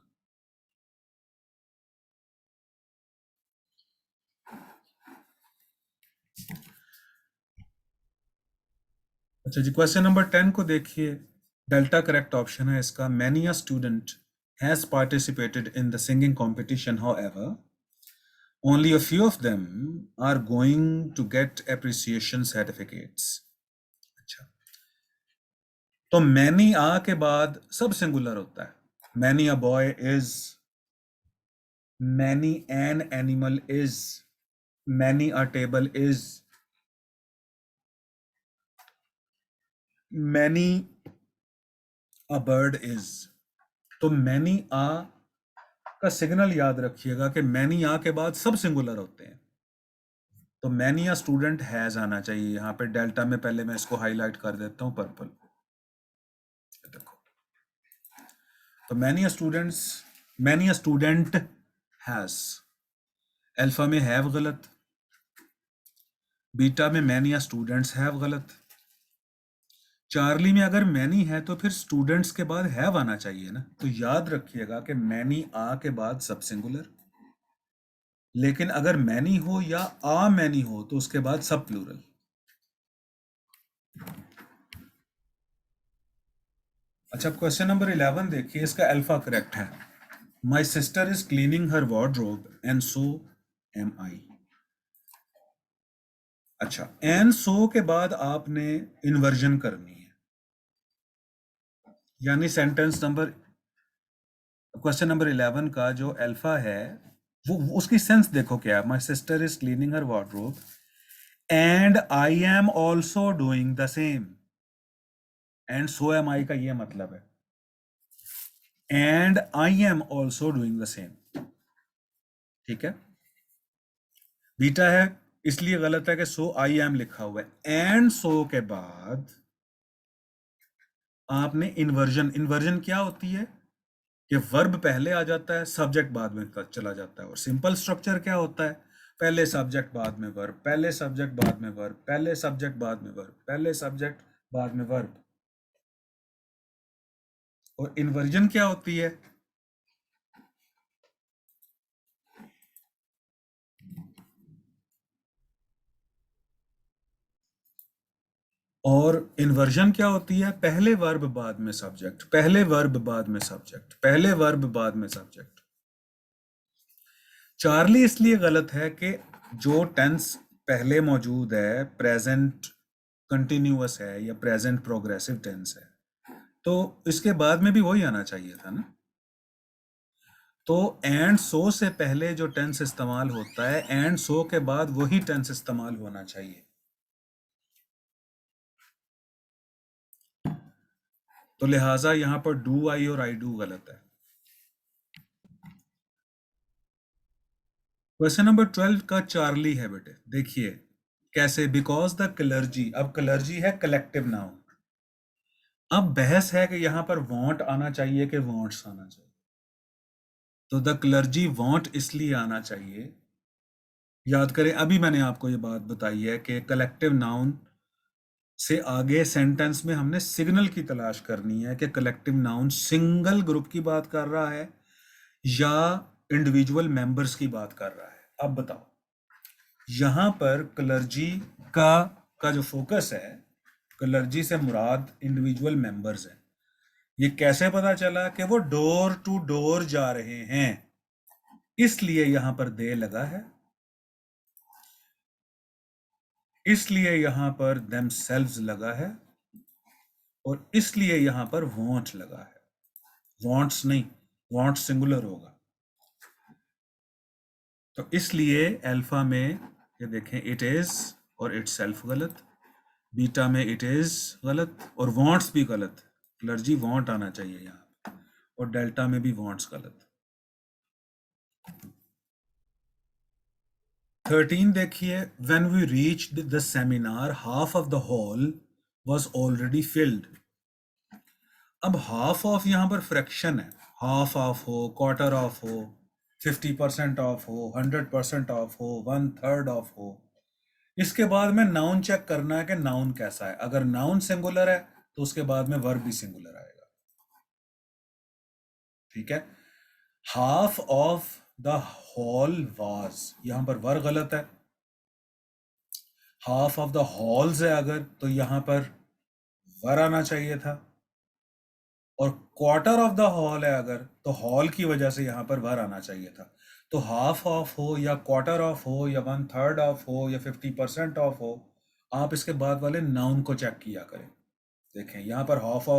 अच्छा जी, क्वेश्चन नंबर 10 को देखिए। डेल्टा करेक्ट ऑप्शन है इसका। Many a student has participated in the singing competition, however only a few of them are going to get appreciation certificates। अच्छा, तो मैनी आ के बाद सब सिंगुलर होता है। Many a boy is, many an animal is, many a table is, many a bird is. तो many आ का signal याद रखिएगा कि मैनी आ के बाद सब सिंगुलर होते हैं। तो मैनी अ स्टूडेंट हैज आना चाहिए यहाँ पे डेल्टा में। पहले मैं इसको हाईलाइट कर देता हूँ पर्पल, देखो। तो many a student has, alpha में हैव गलत, बीटा में मैनी अ स्टूडेंट्स हैव गलत, चार्ली में अगर मैनी है तो फिर स्टूडेंट्स के बाद हैव आना चाहिए ना। तो याद रखिएगा कि मैनी आ के बाद सब सिंगुलर, लेकिन अगर मैनी हो या आ मैनी हो तो उसके बाद सब प्लूरल। अच्छा, क्वेश्चन नंबर 11 देखिए, इसका अल्फा करेक्ट है। My sister is cleaning her wardrobe and so am I. अच्छा, एंड सो के बाद आपने इन्वर्जन करनी है, यानी सेंटेंस नंबर, क्वेश्चन नंबर 11 का जो अल्फा है वो उसकी सेंस देखो क्या है। My sister is cleaning her wardrobe and I am also doing the same. And so am I का ये मतलब है, and I am also doing the same. ठीक है, बीटा है इसलिए गलत है कि सो आई एम लिखा हुआ है। एंड सो के बाद आपने इन्वर्जन, इन्वर्जन क्या होती है कि वर्ब पहले आ जाता है, सब्जेक्ट बाद में चला जाता है। और सिंपल स्ट्रक्चर क्या होता है, पहले सब्जेक्ट बाद में वर्ब, पहले सब्जेक्ट बाद में वर्ब, पहले सब्जेक्ट बाद में वर्ब, पहले सब्जेक्ट बाद में वर्ब। और इन्वर्जन क्या होती है, और इन्वर्जन क्या होती है, पहले वर्ब बाद में सब्जेक्ट, पहले वर्ब बाद में सब्जेक्ट, पहले वर्ब बाद में सब्जेक्ट। चार्ली इसलिए गलत है कि जो टेंस पहले मौजूद है प्रेजेंट कंटिन्यूअस है या प्रेजेंट प्रोग्रेसिव टेंस है, तो इसके बाद में भी वही आना चाहिए था ना। तो एंड सो से पहले जो टेंस इस्तेमाल होता है, एंड सो के बाद वही टेंस इस्तेमाल होना चाहिए। तो लिहाजा यहां पर डू आई और आई डू गलत है। क्वेश्चन नंबर 12 का चार्ली है बेटे, देखिए कैसे। बिकॉज द क्लर्जी, अब क्लर्जी है कलेक्टिव नाउन। अब बहस है कि यहां पर वांट आना चाहिए कि वांट्स आना चाहिए। तो द क्लर्जी वांट इसलिए आना चाहिए, याद करें अभी मैंने आपको ये बात बताई है कि कलेक्टिव नाउन से आगे सेंटेंस में हमने सिग्नल की तलाश करनी है कि कलेक्टिव नाउन सिंगल ग्रुप की बात कर रहा है या इंडिविजुअल मेंबर्स की बात कर रहा है। अब बताओ, यहां पर क्लर्जी का जो फोकस है, क्लर्जी से मुराद इंडिविजुअल मेंबर्स है। ये कैसे पता चला कि वो डोर टू डोर जा रहे हैं, इसलिए यहां पर दे लगा है, इसलिए यहां पर themselves लगा है, और इसलिए यहां पर want लगा है। wants नहीं, want सिंगुलर होगा। तो इसलिए अल्फा में ये देखें इट इज और इट सेल्फ गलत, बीटा में इट इज गलत और wants भी गलत। क्लर्जी want आना चाहिए यहाँ, और डेल्टा में भी wants गलत। 13 देखिए, when we reached the seminar half of the hall was already filled। अब हाफ ऑफ यहाँ पर फ्रैक्शन है, हाफ ऑफ हो, क्वार्टर ऑफ हो, 50% ऑफ हो, 100% ऑफ हो, 1/3 ऑफ हो। इसके बाद में नाउन चेक करना है कि नाउन कैसा है। अगर नाउन सिंगुलर है तो उसके बाद में वर्ब भी सिंगुलर आएगा। ठीक है, half of the hall was, यहां पर वर्ब गलत है। हाफ ऑफ द हॉल्स है अगर, तो यहां पर वर आना चाहिए था। और क्वार्टर ऑफ द हॉल है अगर, तो हॉल की वजह से यहां पर वर आना चाहिए था। तो हाफ ऑफ हो या क्वार्टर ऑफ हो या 1/3 ऑफ हो या 50% ऑफ हो, आप इसके बाद वाले नाउन को चेक किया करें। देखें यहां पर हाफ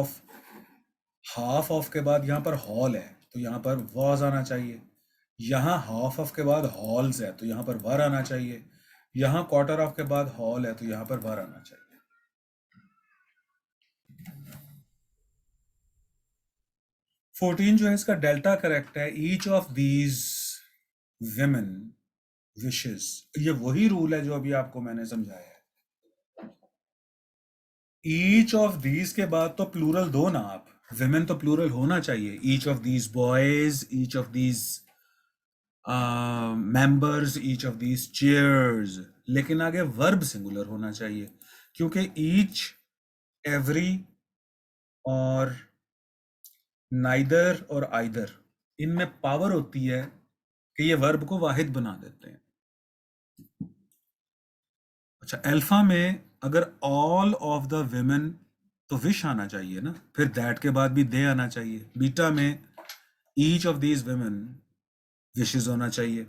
ऑफ के बाद यहां पर हॉल है तो यहां पर वॉज आना चाहिए। यहाँ हाफ ऑफ के बाद हॉल्स है तो यहां पर वर आना चाहिए। यहाँ क्वार्टर ऑफ के बाद हॉल है तो यहां पर वर आना चाहिए। 14 जो है इसका डेल्टा करेक्ट है। Each of these women wishes, ये वही रूल है जो अभी आपको मैंने समझाया है। ईच ऑफ दीज के बाद तो प्लूरल दो ना आप, विमेन तो प्लूरल होना चाहिए। Each of these boys, each of these members, each of these chairs, लेकिन आगे वर्ब सिंगुलर होना चाहिए, क्योंकि ईच, एवरी और नाइदर और आइदर, इनमें पावर होती है कि ये वर्ब को वाहिद बना देते हैं। अच्छा, अल्फा में अगर ऑल ऑफ द विमेन तो विश आना चाहिए ना, फिर दैट के बाद भी दे आना चाहिए। बीटा में each of these women wishes होना चाहिए,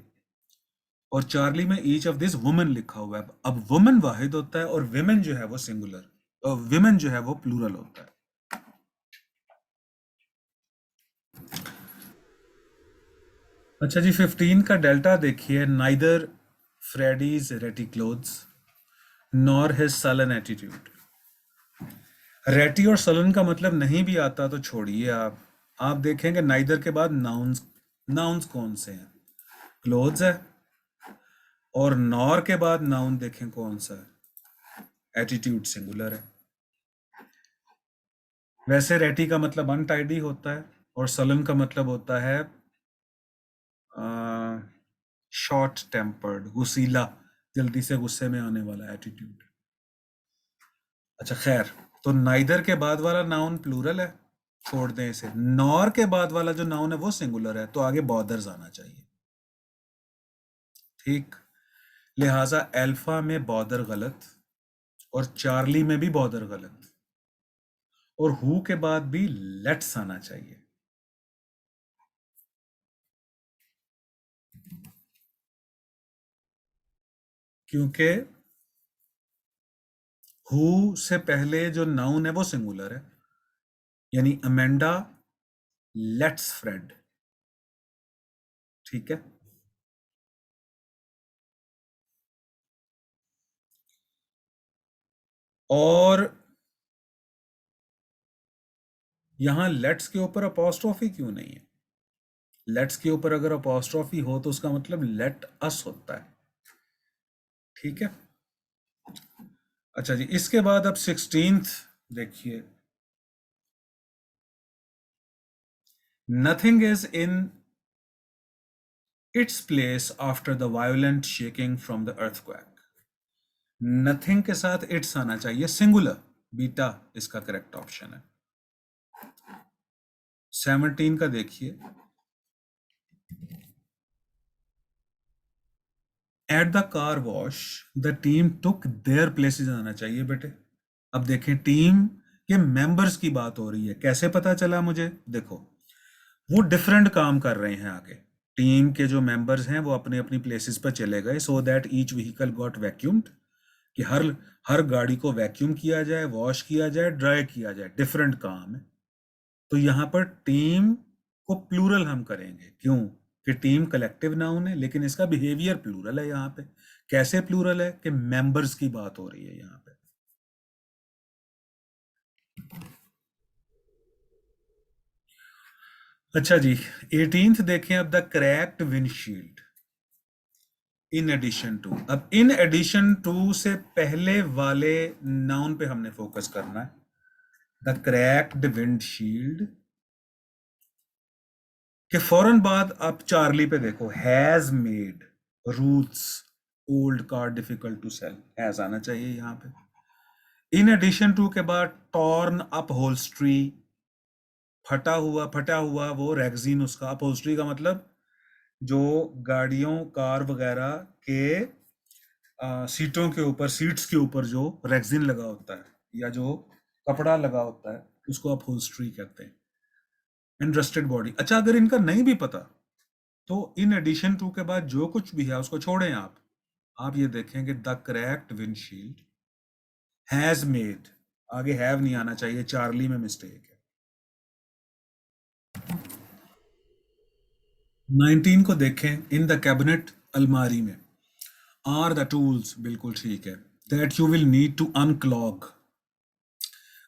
और चार्ली में ईच ऑफ दिस वुमेन लिखा हुआ है। अब वुमेन वाहिद होता है और विमेन जो है वो सिंगुलर, और विमेन जो है वो प्लूरल होता है। अच्छा जी, 15 का डेल्टा देखिए, नाइदर फ्रेडीज रेटी clothes nor his sullen attitude. रेटी और सलन का मतलब नहीं भी आता तो छोड़िए आप देखेंगे नाइदर के बाद नाउन्स, नाउन्स कौन से हैं, क्लोथ्स है, और नॉर के बाद नाउन देखें कौन सा है, एटीट्यूड सिंगुलर है। वैसे रेटी का मतलब अनटाइडी होता है और सलन का मतलब होता है शॉर्ट टेम्पर्ड, गुस्सीला, जल्दी से गुस्से में आने वाला एटीट्यूड। अच्छा खैर, तो नाइदर के बाद वाला नाउन प्लूरल है, छोड़ दें इसे। नॉर के बाद वाला जो नाउन है वो सिंगुलर है, तो आगे बॉदर्स आना चाहिए। ठीक, लिहाजा अल्फा में बॉदर गलत, और चार्ली में भी बॉदर गलत, और हु के बाद भी लेट्स आना चाहिए। क्योंकि हु से पहले जो नाउन है वो सिंगुलर है, यानी अमेंडा लेट्स फ्रेड। ठीक है, और यहां लेट्स के ऊपर अपॉस्ट्रोफी क्यों नहीं है? लेट्स के ऊपर अगर अपॉस्ट्रोफी हो तो उसका मतलब लेट अस होता है। ठीक है, अच्छा जी, इसके बाद अब 16th देखिए, nothing is in its place after the violent shaking from the earthquake. Nothing के साथ इट्स आना चाहिए, सिंगुलर, बीटा इसका करेक्ट ऑप्शन है। 17 का देखिए, at the car wash the team took there places आना चाहिए बेटे। अब देखें, टीम के मेंबर्स की बात हो रही है, कैसे पता चला मुझे? देखो, वो डिफरेंट काम कर रहे हैं आगे। टीम के जो मेंबर्स हैं वो अपने अपनी प्लेसेस पर चले गए, so that each vehicle got vacuumed, कि हर हर गाड़ी को वैक्यूम किया जाए, वॉश किया जाए, ड्राई किया जाए, डिफरेंट काम है। तो यहाँ पर टीम को प्लूरल हम करेंगे, क्यों कि टीम कलेक्टिव नाउन है, लेकिन इसका बिहेवियर प्लूरल है यहाँ पे। कैसे प्लूरल है? कि मेंबर्स की बात हो रही है यहाँ पे। अच्छा जी, 18th देखें अब, the cracked windshield in addition to. अब इन एडिशन टू से पहले वाले नाउन पे हमने फोकस करना है। द क्रैक्ड विंडशील्ड के फौरन बाद आप चार्ली पे देखो, has made Ruth's old car difficult to sell, has आना चाहिए यहाँ पे। इन एडिशन टू के बाद टॉर्न अप होल्स्ट्री, फटा हुआ वो रेगजीन, उसका अपहोल्स्ट्री का मतलब जो गाड़ियों कार वगैरह के सीटों के ऊपर, सीट्स के ऊपर जो रेगजीन लगा होता है या जो कपड़ा लगा होता है उसको अपहोल्स्ट्री कहते हैं। Interested body. अच्छा, अगर इनका नहीं भी पता तो इन एडिशन टू के बाद जो कुछ भी है उसको छोड़ें आप ये देखेंगे, the cracked windshield has made, आगे हैव नहीं आना चाहिए, चार्ली में मिस्टेक है। 19 को देखें, इन द कैबिनेट, अलमारी में, आर द टूल्स, बिल्कुल ठीक है, that you will need to unclog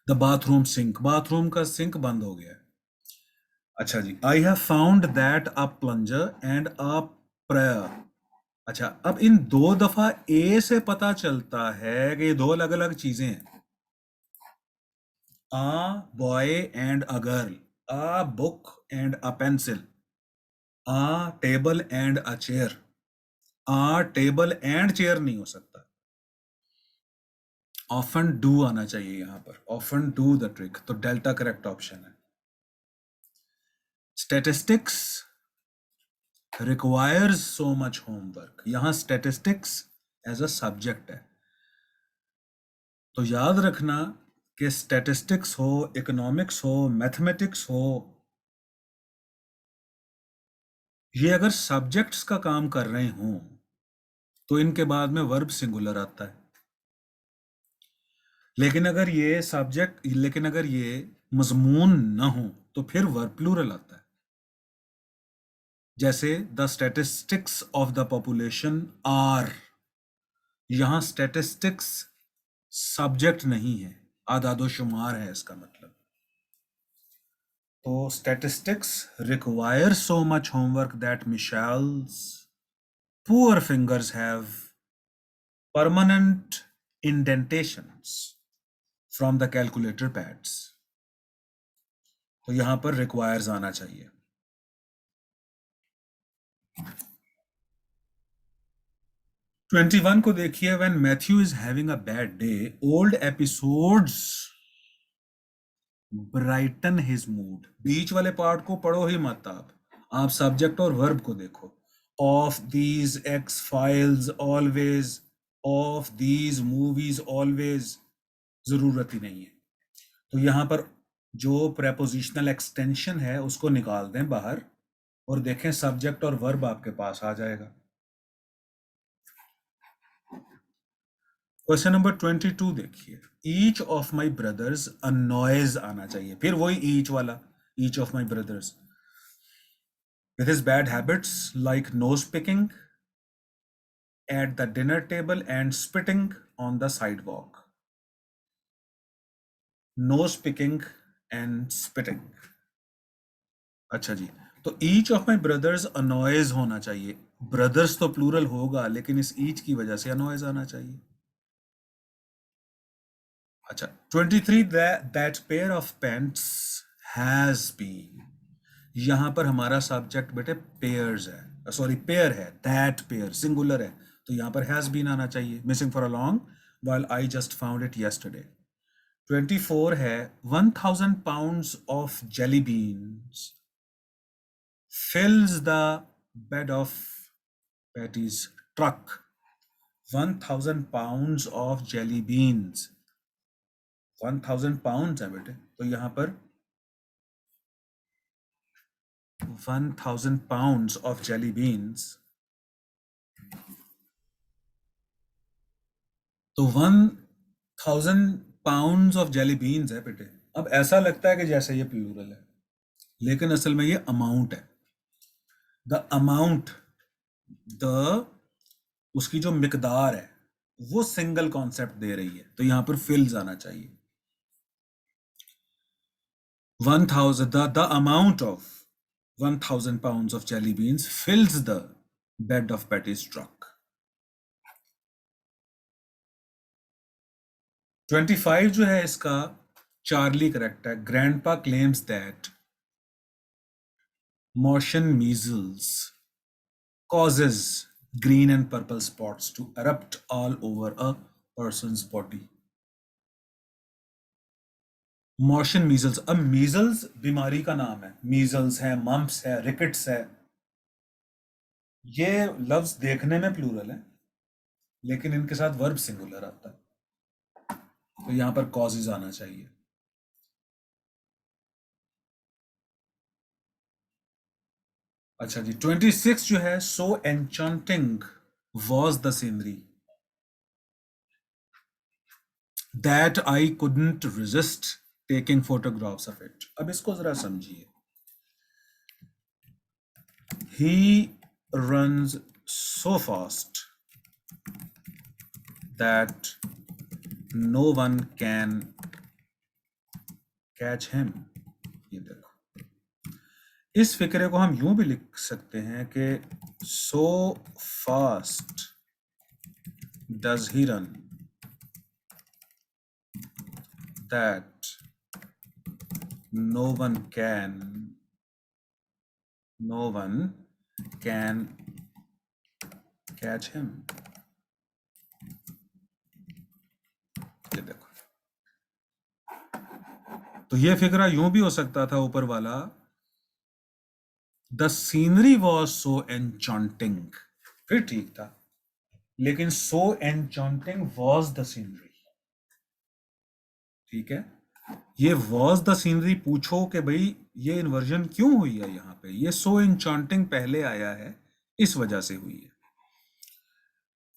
the bathroom sink, bathroom का सिंक बंद हो गया है। अच्छा जी, I have found that a plunger and a plier. अच्छा, अब इन दो दफा ए से पता चलता है कि ये दो अलग अलग चीजें हैं। A boy and a girl, a book and a pencil, a table and a chair, a table and chair नहीं हो सकता, often do आना चाहिए यहाँ पर, often do the trick, तो डेल्टा करेक्ट ऑप्शन है। Statistics requires so much homework, यहाँ statistics एज अ सब्जेक्ट है, तो याद रखना कि स्टैटिस्टिक्स हो, इकोनॉमिक्स हो, मैथमेटिक्स हो, ये अगर सब्जेक्ट्स का काम कर रहे हों तो इनके बाद में वर्ब सिंगुलर आता है। लेकिन अगर ये मजमून ना हो तो फिर वर्ब प्लूरल आता है। जैसे the statistics of the population are, यहां स्टैटिस्टिक्स सब्जेक्ट नहीं है, आदादोशुमार है इसका मतलब। तो statistics require so much homework that Michelle's poor fingers have permanent indentations from the calculator pads, तो यहां पर requires आना चाहिए। 21 को देखिए, when Matthew is having a bad day, old episodes brighten his mood, बीच वाले पार्ट को पढ़ो ही मत आप सब्जेक्ट और वर्ब को देखो। Of these x files always, of these movies always, जरूरत ही नहीं है। तो यहाँ पर जो प्रेपोजिशनल एक्सटेंशन है उसको निकाल दें बाहर और देखें सब्जेक्ट और वर्ब आपके पास आ जाएगा। क्वेश्चन नंबर 22 देखिए, each of my brothers annoys आना चाहिए, फिर वही ईच वाला, each of my brothers with his bad habits like nose picking at the dinner table and spitting on the sidewalk. Nose picking and spitting. अच्छा जी, तो each of my brothers annoys होना चाहिए। Brothers तो plural होगा, लेकिन इस each की वजह से अनॉयज आना चाहिए। अच्छा, 23 that pair of pants has been, यहां पर हमारा सब्जेक्ट बेटे पेयर्स है, सॉरी पेयर है, दैट पेयर सिंगुलर है, तो यहां पर हैज बीन आना चाहिए। Missing for a long while I just found it yesterday. 24 है, 1000 pounds of jelly beans fills the bed of Patty's truck. 1000 pounds of jelly beans, 1000 pounds है बेटे, तो यहाँ पर 1000 pounds of jelly beans, तो 1000 pounds of jelly beans है बेटे। अब ऐसा लगता है कि जैसे ये प्लूरल है, लेकिन असल में ये अमाउंट है। द अमाउंट, द उसकी जो मिकदार है वो सिंगल कॉन्सेप्ट दे रही है, तो यहां पर फिल्स आना चाहिए। 1000, the amount of 1000 pounds of jelly beans fills the bed of Patty's truck. 25 जो है इसका चार्ली करेक्ट है। Grandpa claims that Martian measles causes green and purple spots to erupt all over a person's body. मॉर्शन measles, अब measles बीमारी का नाम है, मीजल्स है, मम्प्स है, रिकेट्स है, ये लफ्ज देखने में प्लूरल है, लेकिन इनके साथ वर्ब सिंगुलर आता है, तो यहां पर कॉजेज आना चाहिए। अच्छा जी, 26 जो है, so enchanting was the scenery that I couldn't resist taking photographs of it. अब इसको जरा समझिए। ही runs so fast that no one can catch him. ये देखो, इस फिक्रे को हम यूं भी लिख सकते हैं कि so fast does he run that no one can catch him. ये देखो, तो ये फिक्रा यूं भी हो सकता था ऊपर वाला, the scenery was so enchanting, फिर ठीक था, लेकिन सो एन्चांटिंग वॉज द सीनरी, ठीक है। ये वॉज द सीनरी पूछो कि भाई ये इन्वर्जन क्यों हुई है, यहां पे ये सो एन्चांटिंग पहले आया है, इस वजह से हुई है।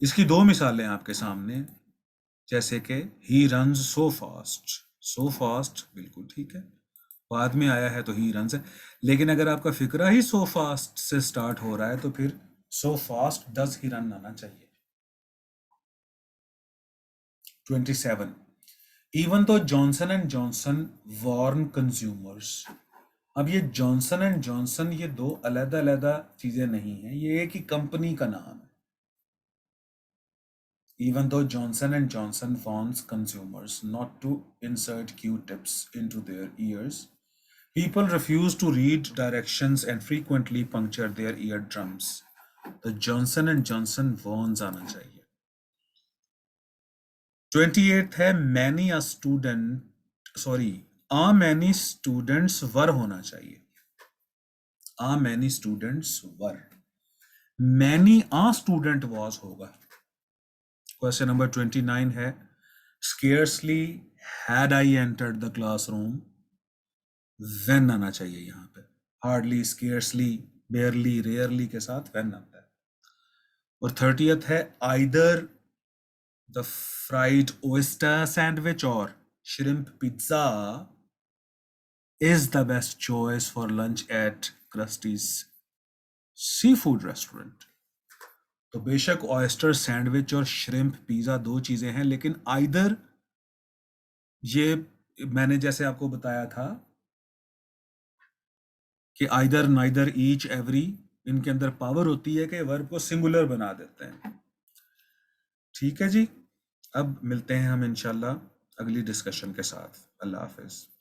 इसकी दो मिसालें आपके सामने, जैसे कि he runs so fast, so fast बिल्कुल ठीक है, बाद में आया है तो ही रन्स है, लेकिन अगर आपका फिक्रा ही सो फास्ट से स्टार्ट हो रहा है तो फिर so fast does he run आना चाहिए। 27, even though Johnson and Johnson warn consumers, अब ये जॉनसन एंड जॉनसन ये दो अलग अलग चीजें नहीं है, ये एक ही कंपनी का नाम है। Even though Johnson and Johnson warns consumers not to insert Q-tips into their ears, people refuse to read directions and frequently puncture their eardrums. तो Johnson and Johnson warns आना चाहिए। 28 है, many a many students were होना चाहिए, a many students were, many a student was होगा। Question number 29 है, scarcely had I entered the classroom, when आना चाहिए यहाँ पे, hardly, scarcely, barely, rarely के साथ when आता है। और 30th है, either the fried oyster sandwich or shrimp pizza is the best choice for lunch at Krusty's seafood restaurant. तो बेशक ऑयस्टर सैंडविच और श्रिम्प पिज़्ज़ा दो चीज़ें हैं, लेकिन आइदर, ये मैंने जैसे आपको बताया था कि आइदर नाइदर ईच एवरी, इनके अंदर पावर होती है कि वर्ब को सिंगुलर बना देते हैं। ठीक है जी, अब मिलते हैं हम इंशाल्लाह अगली डिस्कशन के साथ। अल्लाह हाफिज़।